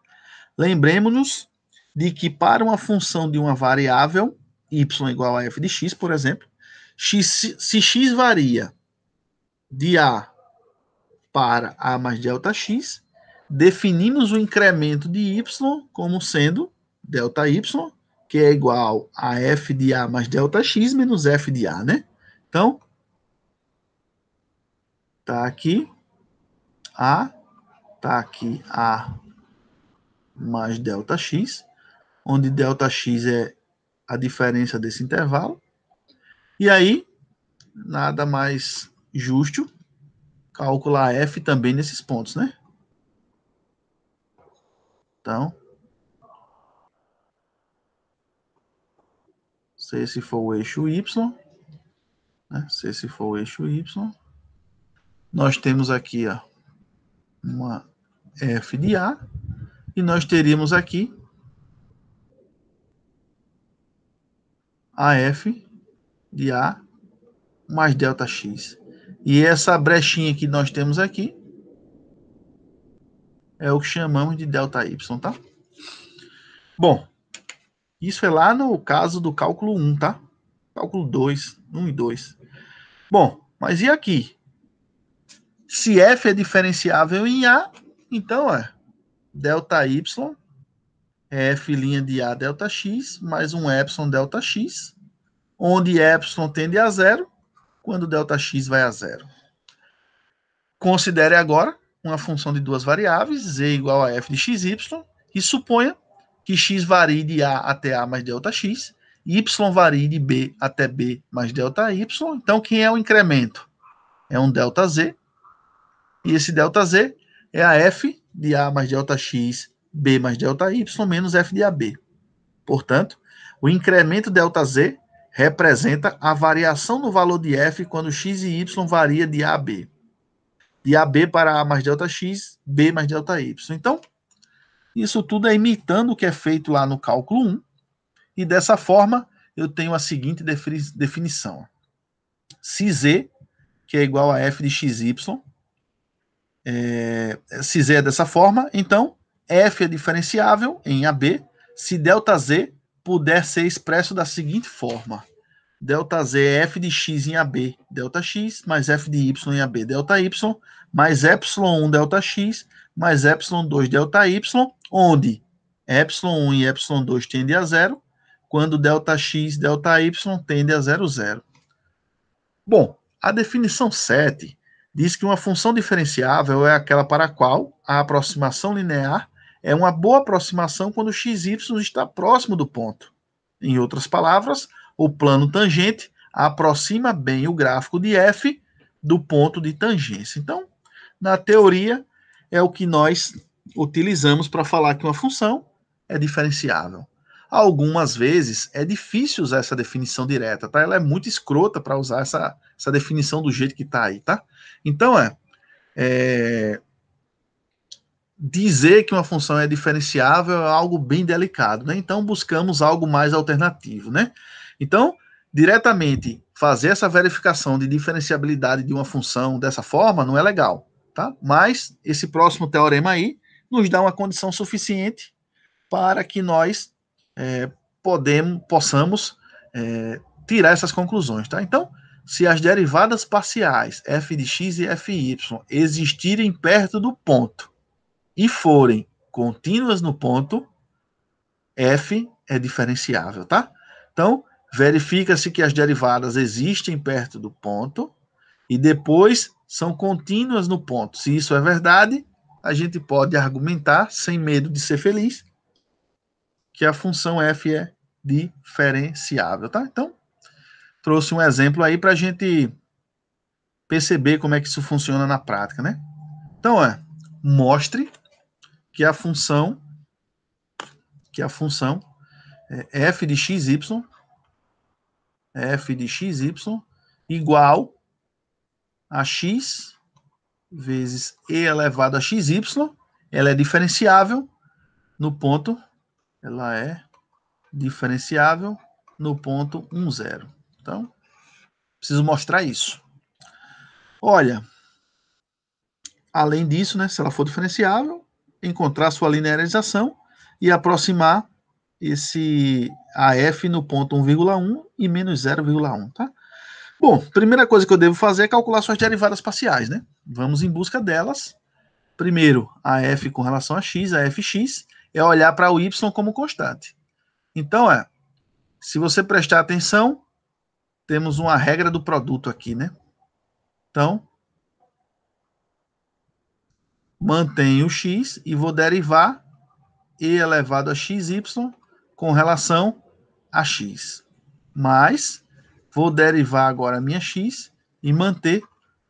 Lembremos-nos de que para uma função de uma variável, y igual a f de x, por exemplo, se x varia de a para a mais delta x, definimos o incremento de y como sendo delta y, que é igual a f de a mais delta x menos f de a, né? Então, tá aqui a mais delta x, onde delta x é a diferença desse intervalo. E aí, nada mais justo calcular f também nesses pontos, né? Então, se esse for o eixo y, né? Se esse for o eixo y, nós temos aqui, ó, uma f de a, e nós teríamos aqui a f de a mais delta x. E essa brechinha que nós temos aqui é o que chamamos de delta y, tá? Bom, isso é lá no caso do cálculo 1, tá? Cálculo 2, 1 e 2. Bom, mas e aqui? Se f é diferenciável em a, então delta y é f' de a delta x mais um epsilon delta x, onde epsilon tende a 0 quando delta x vai a 0. Considere agora uma função de duas variáveis, z igual a f de xy, e suponha que x varie de a até a mais delta x, y varie de b até b mais delta y. Então, quem é o incremento? É um delta z, e esse delta z é a f de a mais delta x, b mais delta y, menos f de ab. Portanto, o incremento delta z representa a variação no valor de f quando x e y varia de a a b. De AB para A mais delta x, B mais delta y. Então, isso tudo é imitando o que é feito lá no cálculo 1, e dessa forma eu tenho a seguinte definição. Se z, que é igual a f de xy, se z é dessa forma, então f é diferenciável em AB se delta z puder ser expresso da seguinte forma. Delta z é f de x em AB, delta x, mais f de y em AB, delta y, mais epsilon 1 delta x, mais epsilon 2 delta y, onde epsilon 1 e epsilon 2 tendem a 0, quando delta x, delta y tende a 0, 0. Bom, a definição 7 diz que uma função diferenciável é aquela para a qual a aproximação linear é uma boa aproximação quando x e y está próximo do ponto. Em outras palavras, o plano tangente aproxima bem o gráfico de f do ponto de tangência. Então, na teoria, é o que nós utilizamos para falar que uma função é diferenciável. Algumas vezes é difícil usar essa definição direta, tá? Ela é muito escrota para usar essa definição do jeito que está aí, tá? Então, dizer que uma função é diferenciável é algo bem delicado, né? Então, buscamos algo mais alternativo, né? Então, diretamente fazer essa verificação de diferenciabilidade de uma função dessa forma não é legal, tá? Mas esse próximo teorema aí nos dá uma condição suficiente para que nós possamos tirar essas conclusões, tá? Então, se as derivadas parciais f de x e f de y existirem perto do ponto e forem contínuas no ponto, f é diferenciável, tá? Então, verifica-se que as derivadas existem perto do ponto e depois são contínuas no ponto. Se isso é verdade, a gente pode argumentar, sem medo de ser feliz, que a função f é diferenciável, tá? Então, trouxe um exemplo aí para a gente perceber como é que isso funciona na prática, né? Então, mostre que a função é f de xy igual a x vezes e elevado a xy, ela é diferenciável no ponto, ela é diferenciável no ponto 1, 0. Então, preciso mostrar isso. Olha, além disso, né, se ela for diferenciável, encontrar sua linearização e aproximar a f no ponto 1,1 e menos 0,1, tá? Bom, primeira coisa que eu devo fazer é calcular suas derivadas parciais, né? Vamos em busca delas. Primeiro, a f com relação a x, a fx, é olhar para o y como constante. Então, se você prestar atenção, temos uma regra do produto aqui, né? Então, mantenho o x e vou derivar e elevado a xy com relação a x. Mas vou derivar agora a minha x e manter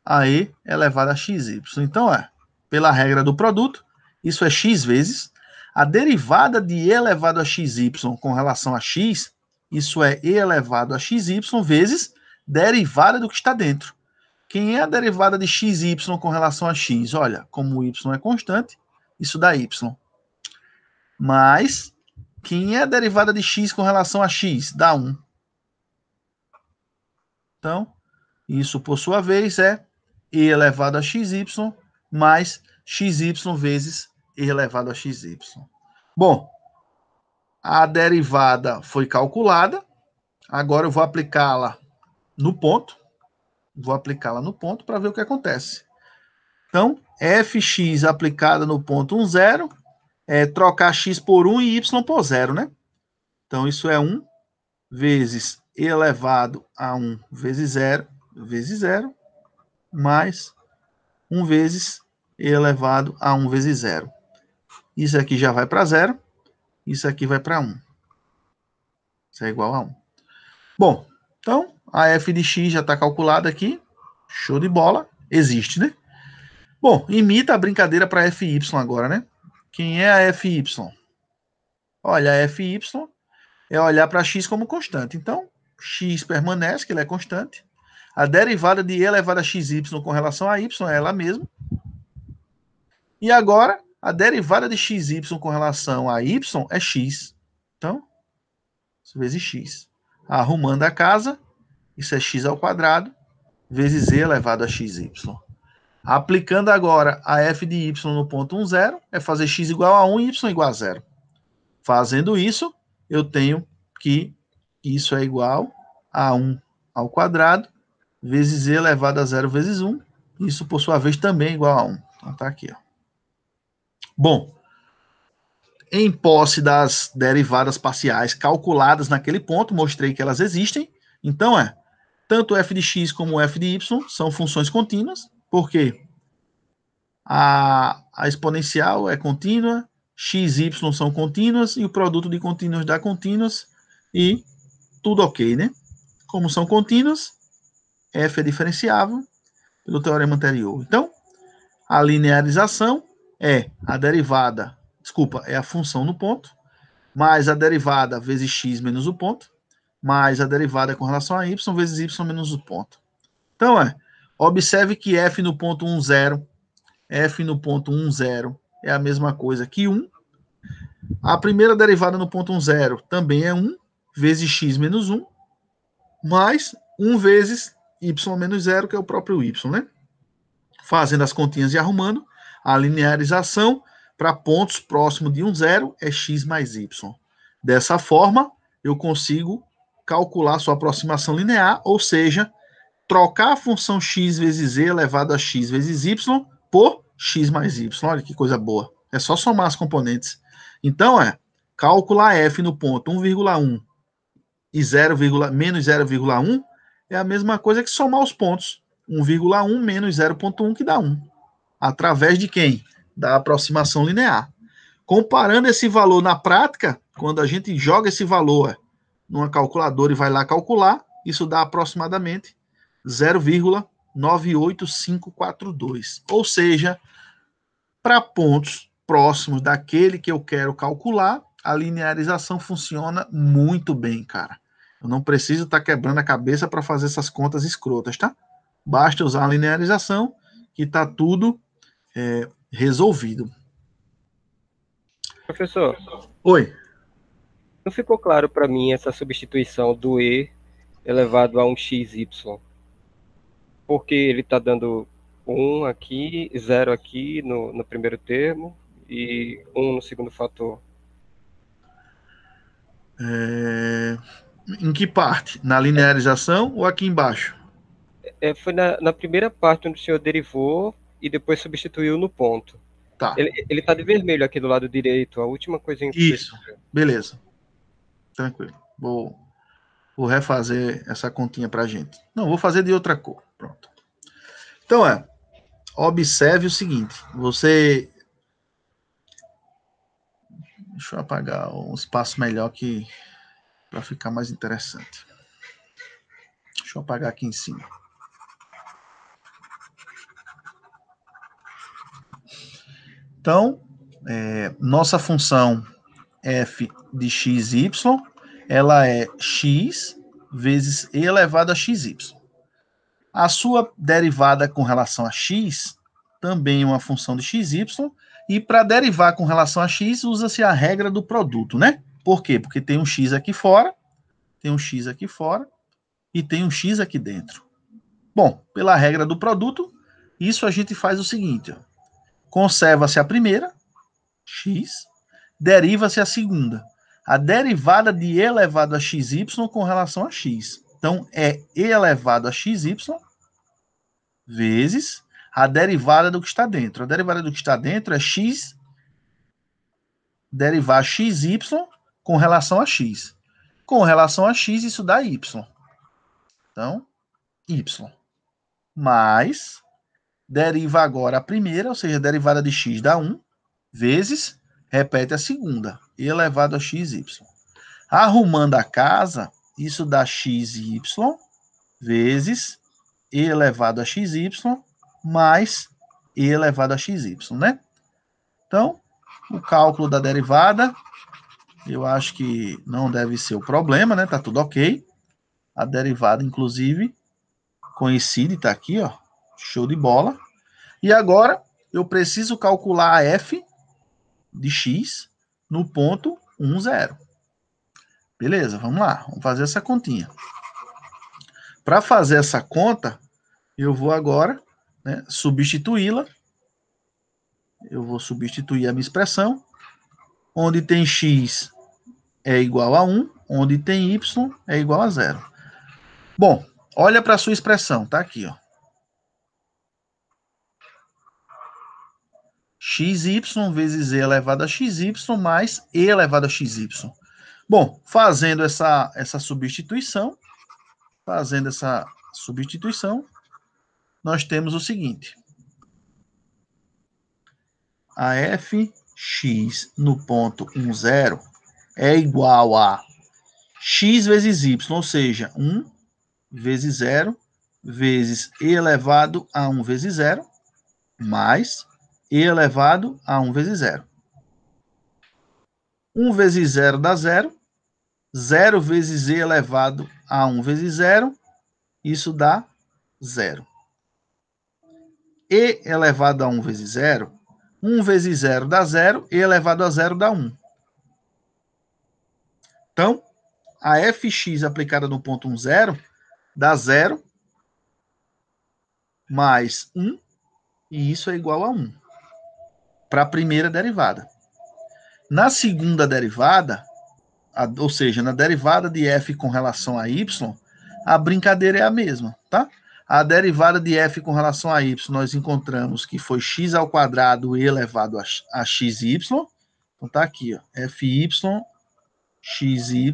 a e elevado a xy. Então, pela regra do produto, isso é x vezes a derivada de e elevado a xy com relação a x, isso é e elevado a xy vezes derivada do que está dentro. Quem é a derivada de xy com relação a x? Olha, como o y é constante, isso dá y. Mas, quem é a derivada de x com relação a x? Dá 1. Então, isso, por sua vez, é e elevado a xy mais xy vezes e elevado a xy. Bom, a derivada foi calculada. Agora eu vou aplicá-la no ponto. Vou aplicá-la no ponto para ver o que acontece. Então, fx aplicada no ponto 1, 0, é trocar x por 1 e y por 0, né? Então, isso é 1 vezes e elevado a 1 vezes 0, mais 1 vezes e elevado a 1 vezes 0. Isso aqui já vai para 0, isso aqui vai para 1. Isso é igual a 1. Bom, então, a f de x já está calculada aqui. Show de bola. Existe, né? Bom, imita a brincadeira para fy agora, né? Quem é a fy? Olha, a fy é olhar para x como constante. Então, x permanece, que ele é constante. A derivada de e elevado a xy com relação a y é ela mesma. E agora, a derivada de xy com relação a y é x. Então, vezes x. Arrumando a casa, isso é x ao quadrado, vezes e elevado a xy. Aplicando agora a f de y no ponto 1, 0, é fazer x igual a 1 e y igual a 0. Fazendo isso, eu tenho que isso é igual a 1 ao quadrado, vezes e elevado a 0 vezes 1. Isso, por sua vez, também é igual a 1. Então, tá aqui, ó. Bom, em posse das derivadas parciais calculadas naquele ponto, mostrei que elas existem. Então, tanto f de x como f de y são funções contínuas, porque a exponencial é contínua, x e y são contínuas, e o produto de contínuos dá contínuas, e tudo ok, né? como são contínuas, f é diferenciável pelo teorema anterior. Então, a linearização é a derivada, é a função no ponto, mais a derivada vezes x menos o ponto, mais a derivada com relação a y vezes y menos o ponto. Então, observe que f no ponto 1, 0, f no ponto 1, 0 é a mesma coisa que 1. A primeira derivada no ponto 1, 0 também é 1, vezes x menos 1, mais 1 vezes y menos 0, que é o próprio y, né? Fazendo as continhas e arrumando, a linearização para pontos próximos de 1, 0 é x mais y. Dessa forma, eu consigo calcular sua aproximação linear, ou seja, trocar a função x vezes e elevado a x vezes y por x mais y. Olha que coisa boa. É só somar as componentes. Então, calcular f no ponto 1,1 e 0, menos 0,1 é a mesma coisa que somar os pontos. 1,1 menos 0,1 que dá 1. Através de quem? Da aproximação linear. Comparando esse valor na prática, quando a gente joga esse valor numa calculadora e vai lá calcular, isso dá aproximadamente 0,98542. Ou seja, para pontos próximos daquele que eu quero calcular, a linearização funciona muito bem, cara. Eu não preciso estar quebrando a cabeça para fazer essas contas escrotas, tá? Basta usar a linearização que está tudo resolvido. Professor. Oi. Não ficou claro para mim essa substituição do e elevado a um xy. Porque ele está dando 1 aqui, 0 aqui no primeiro termo e 1 no segundo fator. Em que parte? Na linearização ou aqui embaixo? Foi na primeira parte onde o senhor derivou e depois substituiu no ponto. Tá. Ele está de vermelho aqui do lado direito, a última coisinha que isso, beleza. Tranquilo. Vou refazer essa continha pra gente. Não, vou fazer de outra cor. Pronto. Então, observe o seguinte. Deixa eu apagar um espaço melhor para ficar mais interessante. Deixa eu apagar aqui em cima. Então, nossa função f de xy, ela é x vezes e elevado a xy. A sua derivada com relação a x também é uma função de xy, e para derivar com relação a x, usa-se a regra do produto, né? Por quê? Porque tem um x aqui fora, tem um x aqui fora, e tem um x aqui dentro. Bom, pela regra do produto, isso a gente faz o seguinte, conserva-se a primeira, x, deriva-se a segunda. A derivada de e elevado a xy com relação a x. Então, é e elevado a xy vezes a derivada do que está dentro. A derivada do que está dentro é x derivar xy com relação a x. Com relação a x, isso dá y. Então, y. Mais, deriva agora a primeira, ou seja, a derivada de x dá 1, vezes, repete a segunda, e elevado a xy. Arrumando a casa, isso dá xy vezes e elevado a xy mais e elevado a xy, né? Então, o cálculo da derivada, eu acho que não deve ser o problema, né? Tá tudo ok. A derivada, inclusive, coincide, tá aqui, ó. Show de bola. E agora, eu preciso calcular a f de x no ponto 1, 0. Beleza, vamos lá. Vamos fazer essa continha. Para fazer essa conta, eu vou agora, né, substituí-la. Eu vou substituir a minha expressão. Onde tem x é igual a 1, onde tem y é igual a 0. Bom, olha para a sua expressão, tá aqui, ó. xy vezes e elevado a xy mais e elevado a xy. Bom, fazendo essa substituição, nós temos o seguinte. A fx no ponto 1, 0 é igual a x vezes y, ou seja, 1 vezes 0 vezes e elevado a 1 vezes 0 mais e elevado a 1 vezes 0. 1 vezes 0 dá 0. 0 vezes e elevado a 1 vezes 0, isso dá 0. E elevado a 1 vezes 0, 1 vezes 0 dá 0, e elevado a 0 dá 1. Então, a fx aplicada no ponto 1, 0, dá 0 mais 1, e isso é igual a 1, para a primeira derivada. Na segunda derivada, ou seja, na derivada de f com relação a y, a brincadeira é a mesma, tá? A derivada de f com relação a y, nós encontramos que foi x ao quadrado e elevado a xy. Então tá aqui, ó, fy xy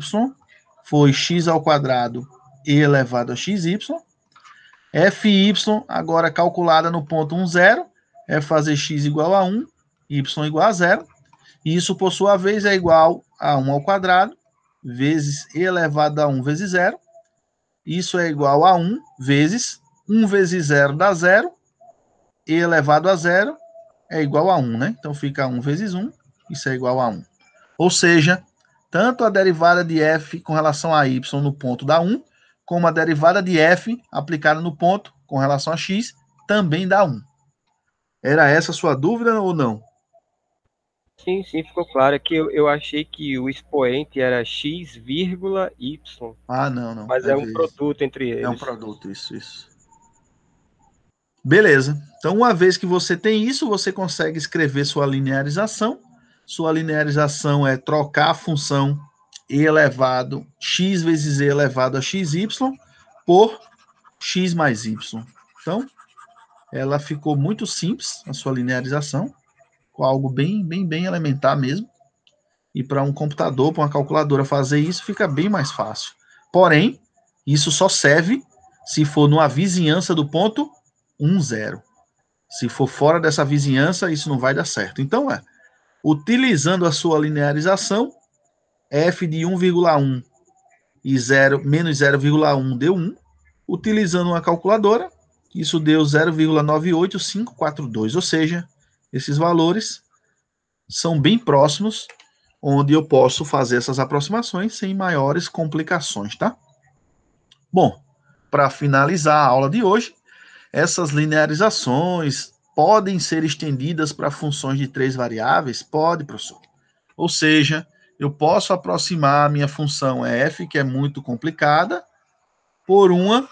foi x ao quadrado e elevado a xy. Fy, agora calculada no ponto 1, 0, é fazer x igual a 1, y igual a 0. E isso, por sua vez, é igual a 1 ao quadrado vezes e elevado a 1 vezes 0. Isso é igual a 1 vezes 1 vezes 0 dá 0, e elevado a 0 é igual a 1, né? Então fica 1 vezes 1, isso é igual a 1. Ou seja, tanto a derivada de f com relação a y no ponto dá 1, como a derivada de f aplicada no ponto com relação a x também dá 1. Era essa a sua dúvida ou não? Sim, ficou claro. É que eu achei que o expoente era x, y. Ah, não. Mas é um produto entre eles. É um produto, isso. Beleza. Então, uma vez que você tem isso, você consegue escrever sua linearização. Sua linearização é trocar a função e elevado, x vezes e elevado a xy, por x mais y. Então, ela ficou muito simples, a sua linearização, com algo bem elementar mesmo. E para um computador, para uma calculadora fazer isso, fica bem mais fácil. Porém, isso só serve se for numa vizinhança do ponto 1, 0. Se for fora dessa vizinhança, isso não vai dar certo. Então, utilizando a sua linearização, f de 1,1 e 0, menos 0,1 deu 1. Utilizando uma calculadora, isso deu 0,98542. Ou seja, esses valores são bem próximos, onde eu posso fazer essas aproximações sem maiores complicações, tá? Bom, para finalizar a aula de hoje, essas linearizações podem ser estendidas para funções de 3 variáveis? Pode, professor. Ou seja, eu posso aproximar a minha função f, que é muito complicada, por uma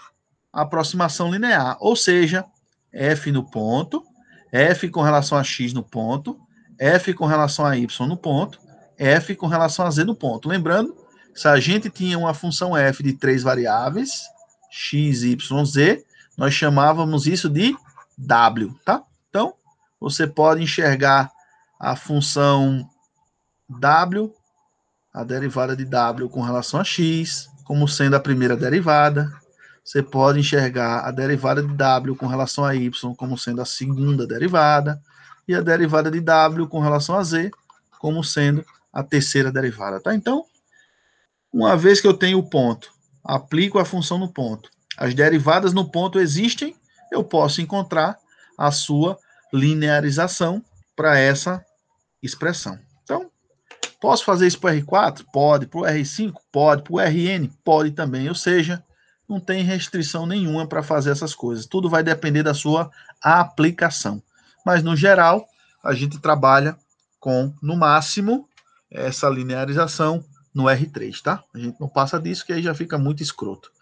aproximação linear. Ou seja, f no ponto, f com relação a x no ponto, f com relação a y no ponto, f com relação a z no ponto. Lembrando, se a gente tinha uma função f de 3 variáveis, x, y, z, nós chamávamos isso de w, tá? Então, você pode enxergar a função w, a derivada de w com relação a x, como sendo a primeira derivada. Você pode enxergar a derivada de w com relação a y como sendo a segunda derivada, e a derivada de w com relação a z como sendo a terceira derivada, tá? Então, uma vez que eu tenho o ponto, aplico a função no ponto, as derivadas no ponto existem, eu posso encontrar a sua linearização para essa expressão. Então, posso fazer isso para o R4? Pode. Para o R5? Pode. Para o Rn? Pode também. Ou seja, não tem restrição nenhuma para fazer essas coisas. Tudo vai depender da sua aplicação. Mas, no geral, a gente trabalha com, no máximo, essa linearização no R3, tá? A gente não passa disso, que aí já fica muito escroto.